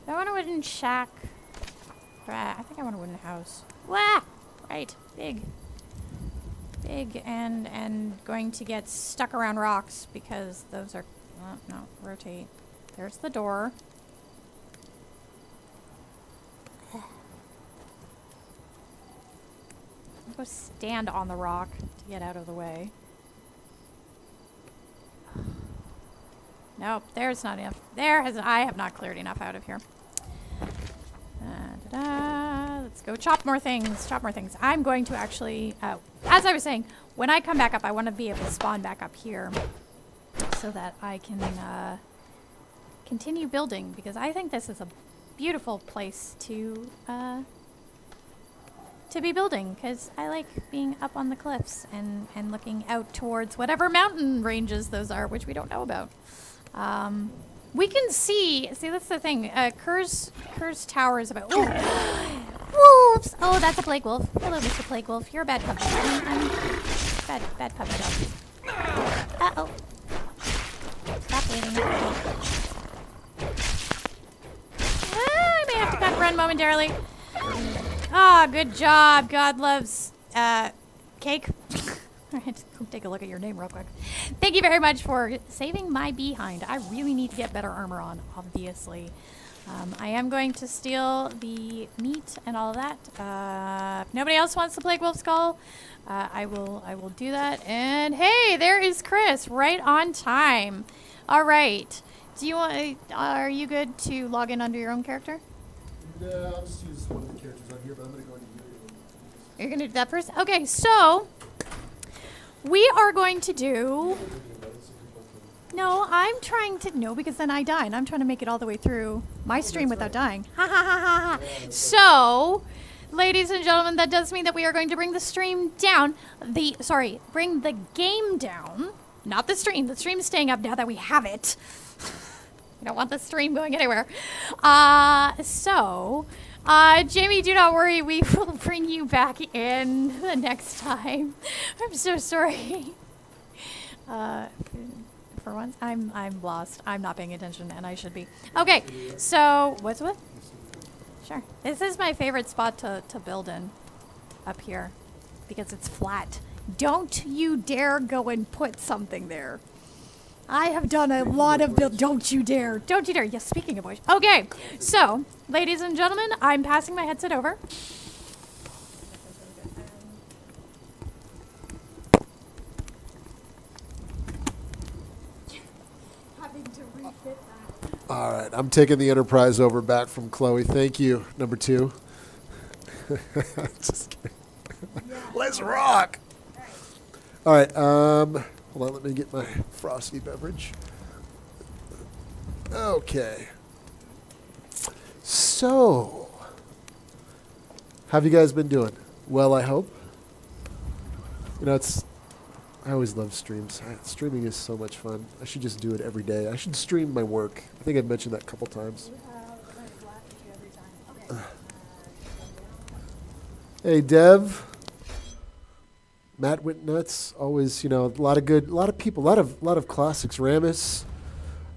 want a wooden shack. I think I want a wooden house. Wah! Right. Big and going to get stuck around rocks because those are... no, rotate. There's the door. Go stand on the rock to get out of the way. Nope, there's not enough. I have not cleared enough out of here. Let's go chop more things. I'm going to actually, as I was saying, when I come back up, I want to be able to spawn back up here so that I can continue building, because I think this is a beautiful place to be building, because I like being up on the cliffs and looking out towards whatever mountain ranges those are, which we don't know about. We can see that's the thing. Kerr's tower is about... Whoops! Oh, that's a plague wolf. Hello, Mr. Plague Wolf. You're a bad puppy. I'm bad puppy dog. Uh-oh. Stop waiting. have to cut Ren momentarily. Ah, good job. God loves cake. All right, take a look at your name real quick. Thank you very much for saving my behind. I really need to get better armor on, obviously. I am going to steal the meat and all of that. If nobody else wants the Plague Wolf Skull, I will do that. And hey, there is Chris, right on time. All right. Do you want? Are you good to log in under your own character? Yeah, I'll just use one of the characters on here, but I'm gonna go into Unity. You're gonna do that first. Okay, so we are going to do. No, I'm trying to no because then I die, and I'm trying to make it all the way through my stream without dying. Ha ha ha ha ha. So, ladies and gentlemen, that does mean that we are going to bring the stream down. Bring the game down, not the stream. The stream's staying up now that we have it. We don't want the stream going anywhere. Jamie, do not worry. We will bring you back in the next time. I'm so sorry. For once, I'm lost. I'm not paying attention, and I should be. Okay, so what's what? Sure. This is my favorite spot to build in, up here, because it's flat. Don't you dare go and put something there. I have done a lot of build. Don't you dare. Don't you dare. Yes, speaking of which. Okay, so, ladies and gentlemen, I'm passing my headset over. All right, I'm taking the Enterprise over back from Chloe. Thank you, number 2. Just kidding. Yeah. Let's rock. All right, hold on, let me get my frosty beverage. Okay. So, how have you guys been doing? Well, I hope. You know, I always love streams. Streaming is so much fun. I should just do it every day. I should stream my work. I think I've mentioned that a couple times. Hey, Dev. Matt went nuts. Always, you know, a lot of people, a lot of classics. Ramus.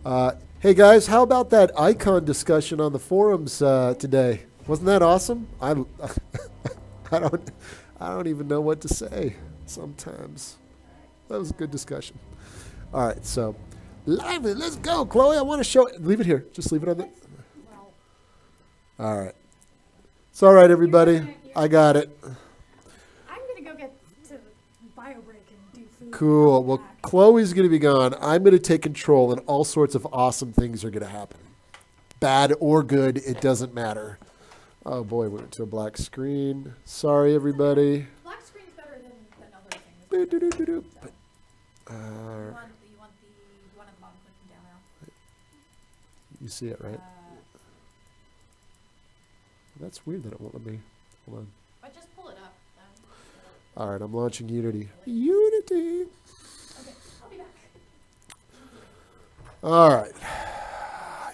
Hey guys, how about that icon discussion on the forums today? Wasn't that awesome? I don't even know what to say sometimes. That was a good discussion. All right, so lively. Let's go, Chloe. I want to show it. Leave it here. Just leave it on the. All right. It's all right, everybody. I got it. I'm gonna go get to the bio break and do food. Cool. Well, Chloe's gonna be gone. I'm gonna take control, and all sorts of awesome things are gonna happen. Bad or good, it doesn't matter. Oh boy, we went to a black screen. Sorry, everybody. Black screen's better than other things. But, you want the one at the bottom clicking down arrow. You see it, right? That's weird that it won't let me. Hold on. But just pull it up. All right, I'm launching Unity. Unity. Okay, I'll be back. All right.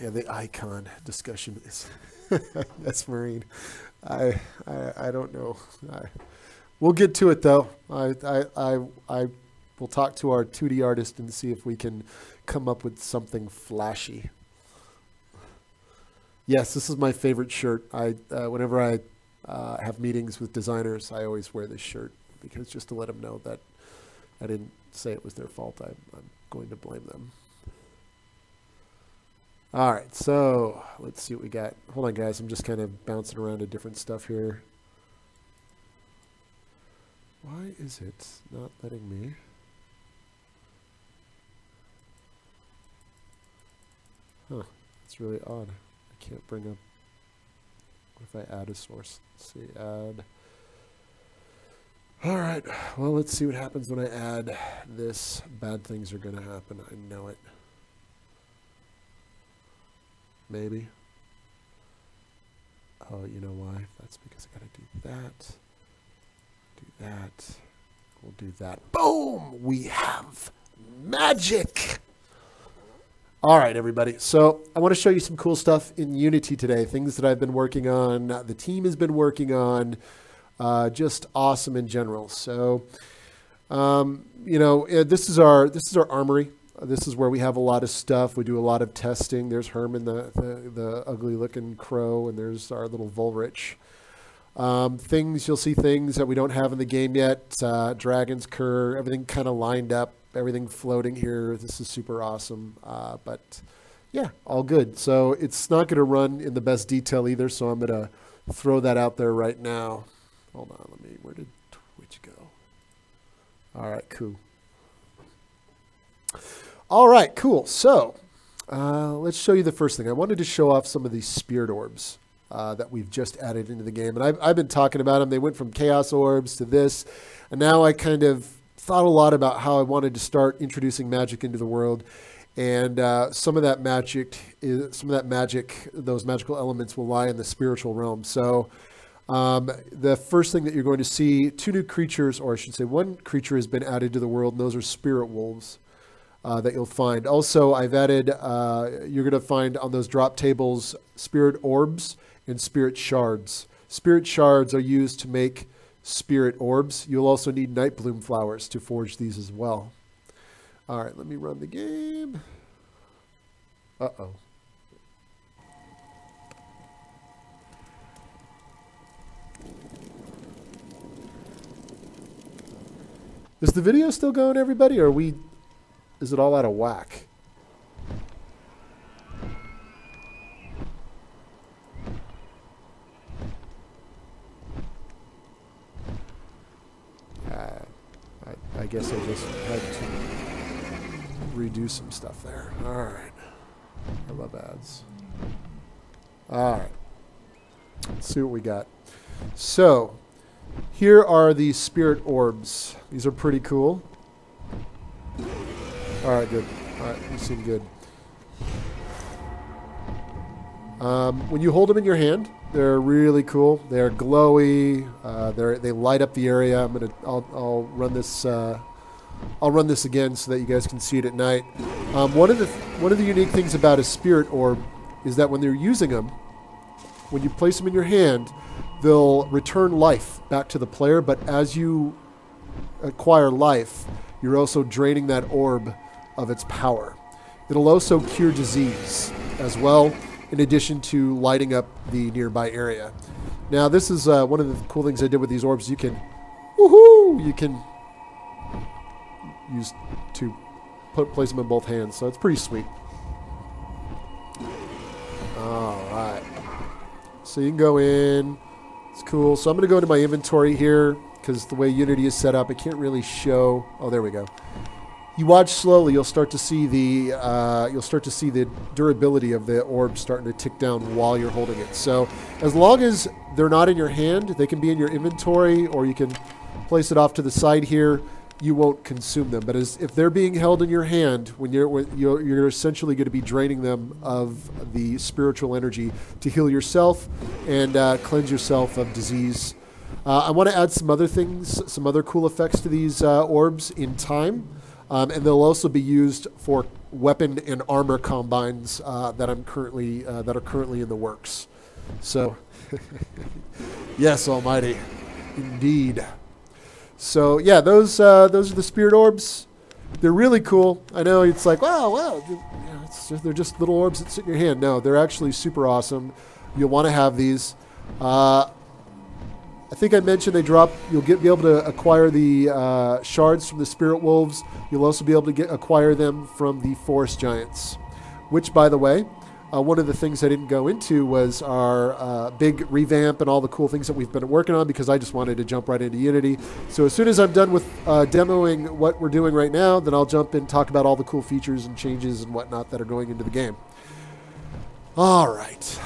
Yeah, the icon discussion is that's Marine. I don't know. We'll get to it though. I will talk to our 2D artist and see if we can come up with something flashy. Yes, this is my favorite shirt. Whenever I have meetings with designers, I always wear this shirt because just to let them know that I didn't say it was their fault. I'm going to blame them. All right, so let's see what we got. Hold on, guys. I'm just kind of bouncing around to different stuff here. Why is it not letting me? Huh, it's really odd. I can't bring up. What if I add a source? Let's see, add. All right, well, let's see what happens when I add this. Bad things are going to happen. I know it. Maybe. Oh, you know why? That's because I got to do that. Do that. We'll do that. Boom! We have magic! All right, everybody. So I want to show you some cool stuff in Unity today. Things that I've been working on, the team has been working on. Just awesome in general. So, you know, this is our armory. This is where we have a lot of stuff. We do a lot of testing. There's Herman, the ugly-looking crow, and there's our little Volrich. You'll see things that we don't have in the game yet. Dragon's Cur, everything kind of lined up, everything floating here. This is super awesome. But yeah, all good. So it's not going to run in the best detail either, so I'm going to throw that out there right now. Hold on, where did Twitch go? All right, cool. All right, cool. So let's show you the first thing. I wanted to show off some of these spirit orbs that we've just added into the game. And I've been talking about them. They went from chaos orbs to this. And now I kind of thought a lot about how I wanted to start introducing magic into the world. And some of that magic, those magical elements will lie in the spiritual realm. So the first thing that you're going to see, 2 new creatures, or I should say 1 creature has been added to the world, and those are spirit wolves that you'll find. Also, I've added, you're going to find on those drop tables, spirit orbs and spirit shards. Spirit shards are used to make spirit orbs. You'll also need night bloom flowers to forge these as well. All right, let me run the game. Uh-oh. Is the video still going, everybody, or is it all out of whack? I guess I just had to redo some stuff there. All right. I love ads. All right. Let's see what we got. So, here are the spirit orbs. These are pretty cool. All right, good. All right, you seem good. When you hold them in your hand, they're really cool. They're glowy. They light up the area. I'll run this. I'll run this again so that you guys can see it at night. One of the unique things about a spirit orb is that when they're using them, when you place them in your hand, they'll return life back to the player. But as you acquire life, you're also draining that orb of its power. It'll also cure disease as well, in addition to lighting up the nearby area. Now, this is one of the cool things I did with these orbs. You can, you can use to place them in both hands, so it's pretty sweet. All right. So you can go in. It's cool. So I'm going to go into my inventory here because the way Unity is set up, it can't really show. Oh, there we go. You watch slowly, you'll start to see the durability of the orb starting to tick down while you're holding it. So as long as they're not in your hand, they can be in your inventory, or you can place it off to the side here. You won't consume them. But if they're being held in your hand, you're essentially going to be draining them of the spiritual energy to heal yourself and cleanse yourself of disease. I want to add some other things, some other cool effects to these orbs in time. And they'll also be used for weapon and armor combines that are currently in the works. So, yes, Almighty, indeed. So yeah, those are the spirit orbs. They're really cool. I know it's like, wow, they're just little orbs that sit in your hand. No, they're actually super awesome. You'll want to have these. I think I mentioned they drop. You'll be able to acquire the shards from the spirit wolves. You'll also be able to acquire them from the forest giants, which, by the way, one of the things I didn't go into was our big revamp and all the cool things that we've been working on, because I just wanted to jump right into Unity. So as soon as I'm done with demoing what we're doing right now, then I'll jump in and talk about all the cool features and changes and whatnot that are going into the game. All right.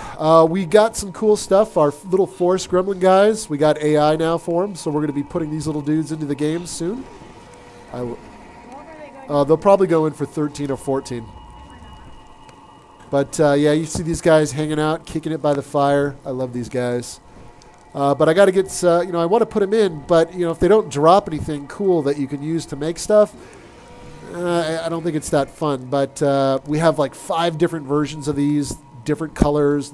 We got some cool stuff. Our little forest gremlin guys, we got AI now for them, so we're going to be putting these little dudes into the game soon. They'll probably go in for 13 or 14. But yeah, you see these guys hanging out, kicking it by the fire. I love these guys. But I got to get, I want to put them in, but if they don't drop anything cool that you can use to make stuff, I don't think it's that fun. But we have like 5 different versions of these, different colors.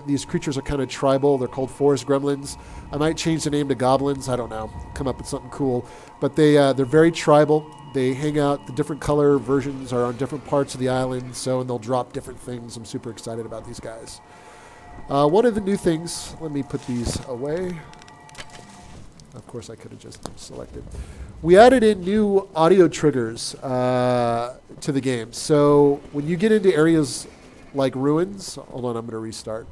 These creatures are kind of tribal. They're called forest gremlins. I might change the name to goblins. I don't know. Come up with something cool. But they're very tribal. they hang out. The different color versions are on different parts of the island, and they'll drop different things. I'm super excited about these guys. One of the new things, let me put these away. Of course, I could have just selected. We added in new audio triggers to the game. So when you get into areas like ruins, hold on, I'm going to restart.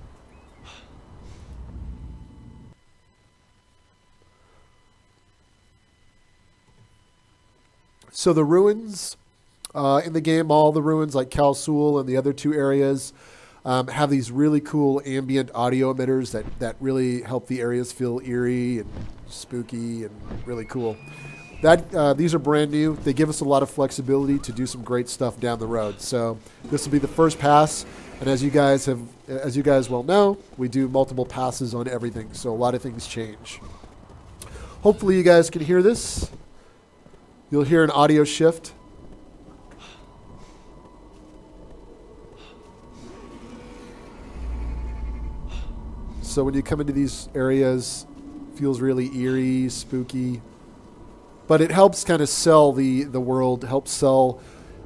So the ruins in the game, all the ruins like Khal Sul and the other two areas have these really cool ambient audio emitters that really help the areas feel eerie and spooky and really cool. These are brand new. They give us a lot of flexibility to do some great stuff down the road. So this will be the first pass, and as you guys well know, we do multiple passes on everything. So a lot of things change. Hopefully you guys can hear this. You'll hear an audio shift. So when you come into these areas, it feels really eerie, spooky. But it helps kind of sell the world, helps sell,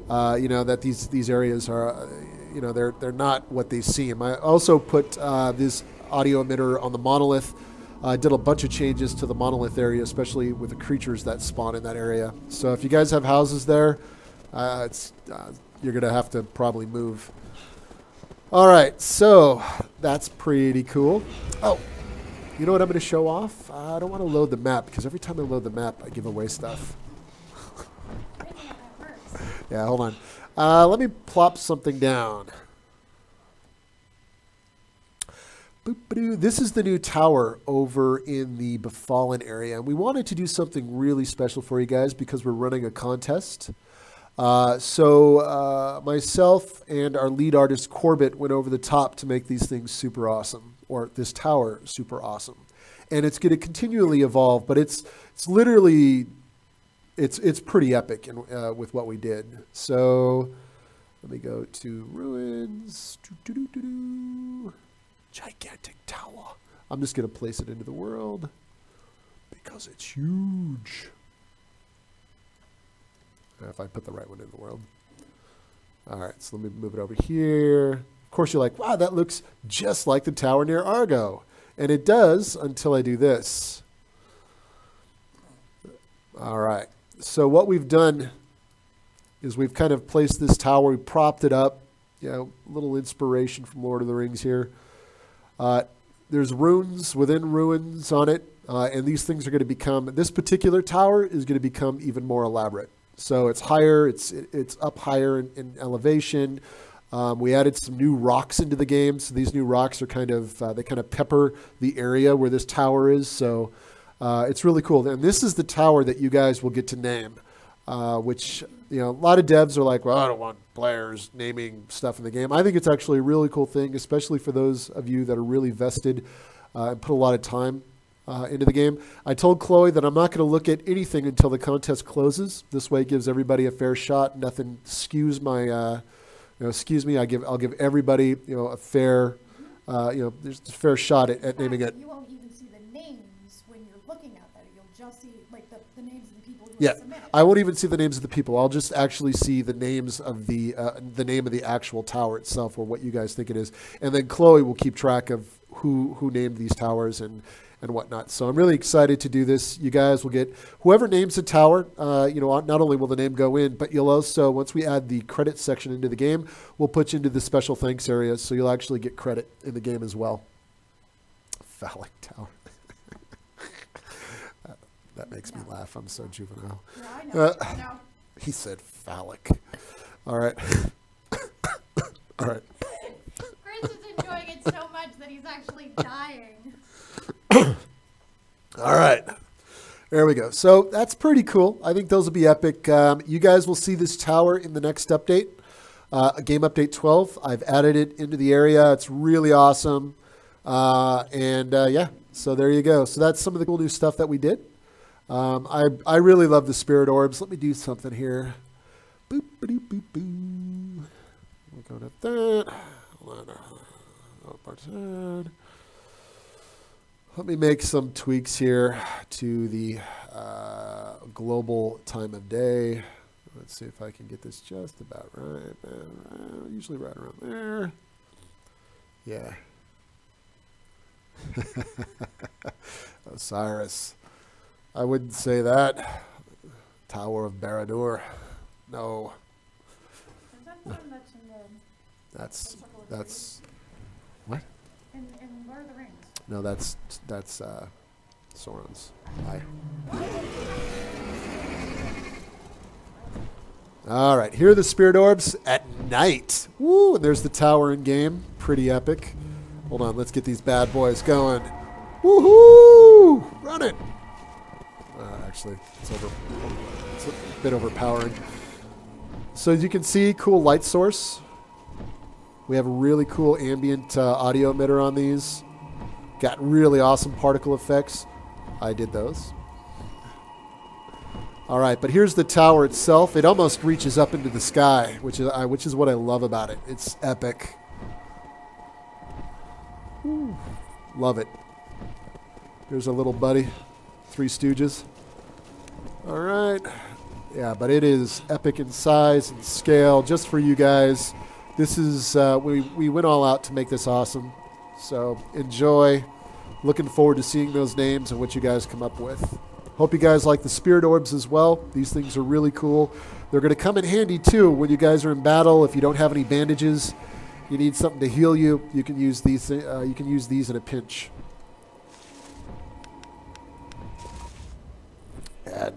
that these areas are, they're not what they seem. I also put this audio emitter on the monolith. I did a bunch of changes to the monolith area, especially with the creatures that spawn in that area. So if you guys have houses there, you're going to have to probably move. All right, so that's pretty cool. Oh, you know what I'm going to show off? I don't want to load the map, because every time I load the map, I give away stuff. Yeah, hold on. Let me plop something down. This is the new tower over in the Befallen area. And we wanted to do something really special for you guys because we're running a contest. So myself and our lead artist Corbett went over the top to make these things super awesome, or this tower super awesome. And it's going to continually evolve, but it's literally, it's pretty epic with what we did. So let me go to ruins. Gigantic tower. I'm just going to place it into the world because it's huge. If I put the right one in the world. All right, so let me move it over here. Of course, you're like, wow, that looks just like the tower near Argo. And it does until I do this. All right, so what we've done is we've kind of placed this tower, we propped it up. A little inspiration from Lord of the Rings here. There's runes within ruins on it, and these things are going to become, this particular tower is going to become even more elaborate. So it's higher, it's up higher in elevation. We added some new rocks into the game, so these new rocks are they kind of pepper the area where this tower is. So it's really cool. And this is the tower that you guys will get to name, which a lot of devs are like, well, I don't want players naming stuff in the game. I think it's actually a really cool thing, especially for those of you that are really vested and put a lot of time into the game. I told Chloe that I'm not going to look at anything until the contest closes. This way it gives everybody a fair shot. Nothing skews my, excuse me, I'll give everybody, a fair, there's a fair shot at naming it. You won't even see the names when you're looking at that. You'll just see like the names of the people who submitted. I won't even see the names of the people. I'll just actually see the names of the name of the actual tower itself, or what you guys think it is. And then Chloe will keep track of who named these towers and whatnot. So I'm really excited to do this. You guys will get, whoever names a tower, not only will the name go in, but you'll also, once we add the credit section into the game, we'll put you into the special thanks area, so you'll actually get credit in the game as well. Phallic tower. That makes me laugh. I'm so juvenile. Yeah, I know. He said phallic. All right. All right. Chris is enjoying it so much that he's actually dying. All right. There we go. So that's pretty cool. I think those will be epic. You guys will see this tower in the next update, Game Update 12. I've added it into the area. It's really awesome. Yeah, so there you go. So that's some of the cool new stuff that we did. I really love the spirit orbs. Let me do something here. Boop, boop, boop, boop. We'll go to that. Hold on. Let me make some tweaks here to the global time of day. Let's see if I can get this just about right. Usually right around there. Yeah. Osiris. I wouldn't say that. Tower of Barad-dûr. No. Is that the one that's in the That's what? in Lord of the Rings? No, that's Sauron's eye. All right, here are the spirit orbs at night. Woo! And there's the tower in game. Pretty epic. Hold on, let's get these bad boys going. Woohoo! Run it. Actually, it's a bit overpowering. So as you can see, cool light source. We have a really cool ambient audio emitter on these. Got really awesome particle effects. I did those. All right, but here's the tower itself. It almost reaches up into the sky, which is what I love about it. It's epic. Ooh, love it. Here's our little buddy, Three Stooges. All right. Yeah, but it is epic in size and scale. Just for you guys, this is we went all out to make this awesome. So enjoy. Looking forward to seeing those names and what you guys come up with. Hope you guys like the spirit orbs as well. These things are really cool. They're going to come in handy too when you guys are in battle. If you don't have any bandages, you need something to heal you. You can use these. You can use these in a pinch. And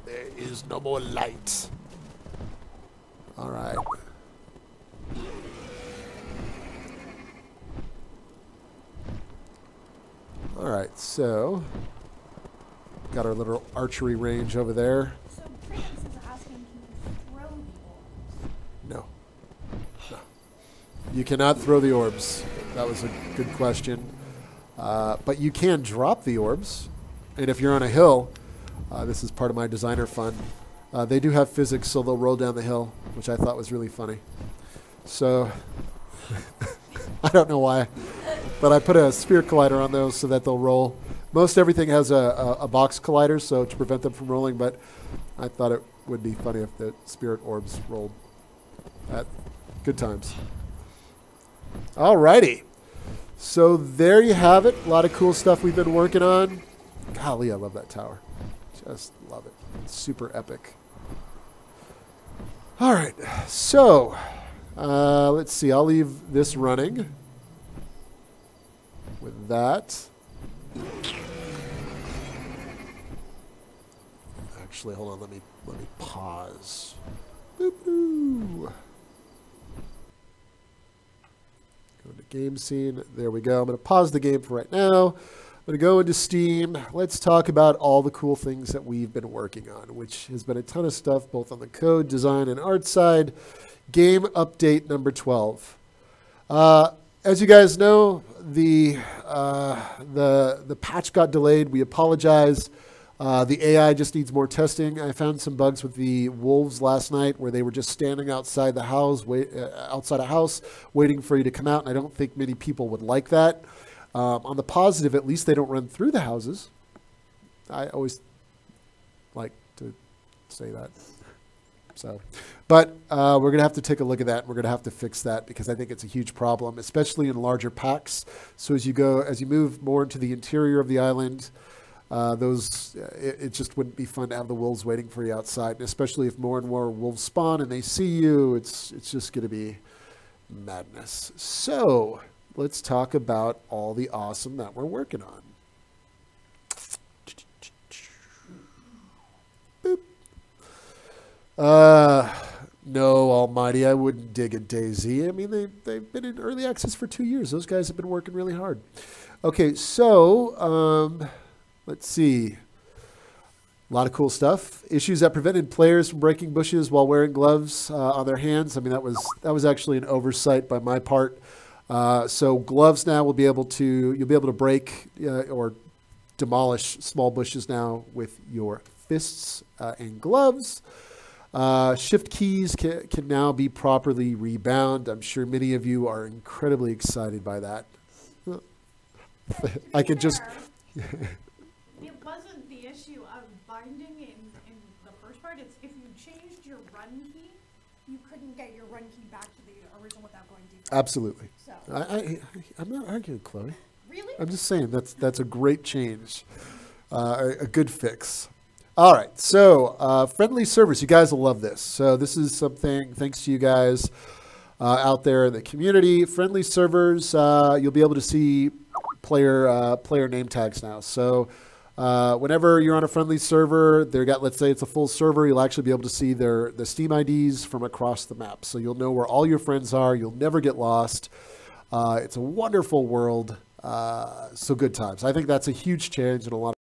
there is no more light. All right. All right, so got our little archery range over there. So Prudence is asking, can you throw the orbs? No. No. You cannot throw the orbs. That was a good question. But you can drop the orbs. And if you're on a hill, this is part of my designer fun, they do have physics, so they'll roll down the hill, which I thought was really funny. So I don't know why, but I put a sphere collider on those so that they'll roll. Most everything has a box collider, so to prevent them from rolling, but I thought it would be funny if the spirit orbs rolled. Good times. Alrighty. So there you have it. A lot of cool stuff we've been working on. Golly, I love that tower. Just love it. It's super epic. All right. So let's see. I'll leave this running with that. Actually, hold on. Let me pause. Boop-boo. Go to game scene. There we go. I'm going to pause the game for right now. I'm going to go into Steam. Let's talk about all the cool things that we've been working on, which has been a ton of stuff both on the code, design, and art side. Game update number 12. As you guys know, the patch got delayed. We apologize. The AI just needs more testing. I found some bugs with the wolves last night where they were just standing outside the house, outside a house, waiting for you to come out, and I don't think many people would like that. On the positive, at least they don't run through the houses. I always like to say that. So, but we're going to have to take a look at that. We're going to have to fix that because I think it's a huge problem, especially in larger packs. So as you move more into the interior of the island, it just wouldn't be fun to have the wolves waiting for you outside, and especially if more and more wolves spawn and they see you, it's just going to be madness. So let's talk about all the awesome that we're working on. Boop. No, Almighty, I wouldn't dig a DayZ. I mean, they've been in early access for 2 years. Those guys have been working really hard. Okay, so let's see. A lot of cool stuff. Issues that prevented players from breaking bushes while wearing gloves on their hands. I mean, that was actually an oversight by my part. So gloves now you'll be able to break or demolish small bushes now with your fists and gloves. Shift keys can now be properly rebound. I'm sure many of you are incredibly excited by that. I could just... It wasn't the issue of binding in the first part. It's if you change get your run key back to the original without going deep. Absolutely. So. I'm not arguing, Chloe. Really? I'm just saying that's a great change, a good fix. All right, so friendly servers, you guys will love this. So this is something, thanks to you guys out there in the community. Friendly servers, you'll be able to see player name tags now. So whenever you're on a friendly server, let's say it's a full server, you'll actually be able to see the Steam IDs from across the map. So you'll know where all your friends are. You'll never get lost. It's a wonderful world. So good times. I think that's a huge change and a lot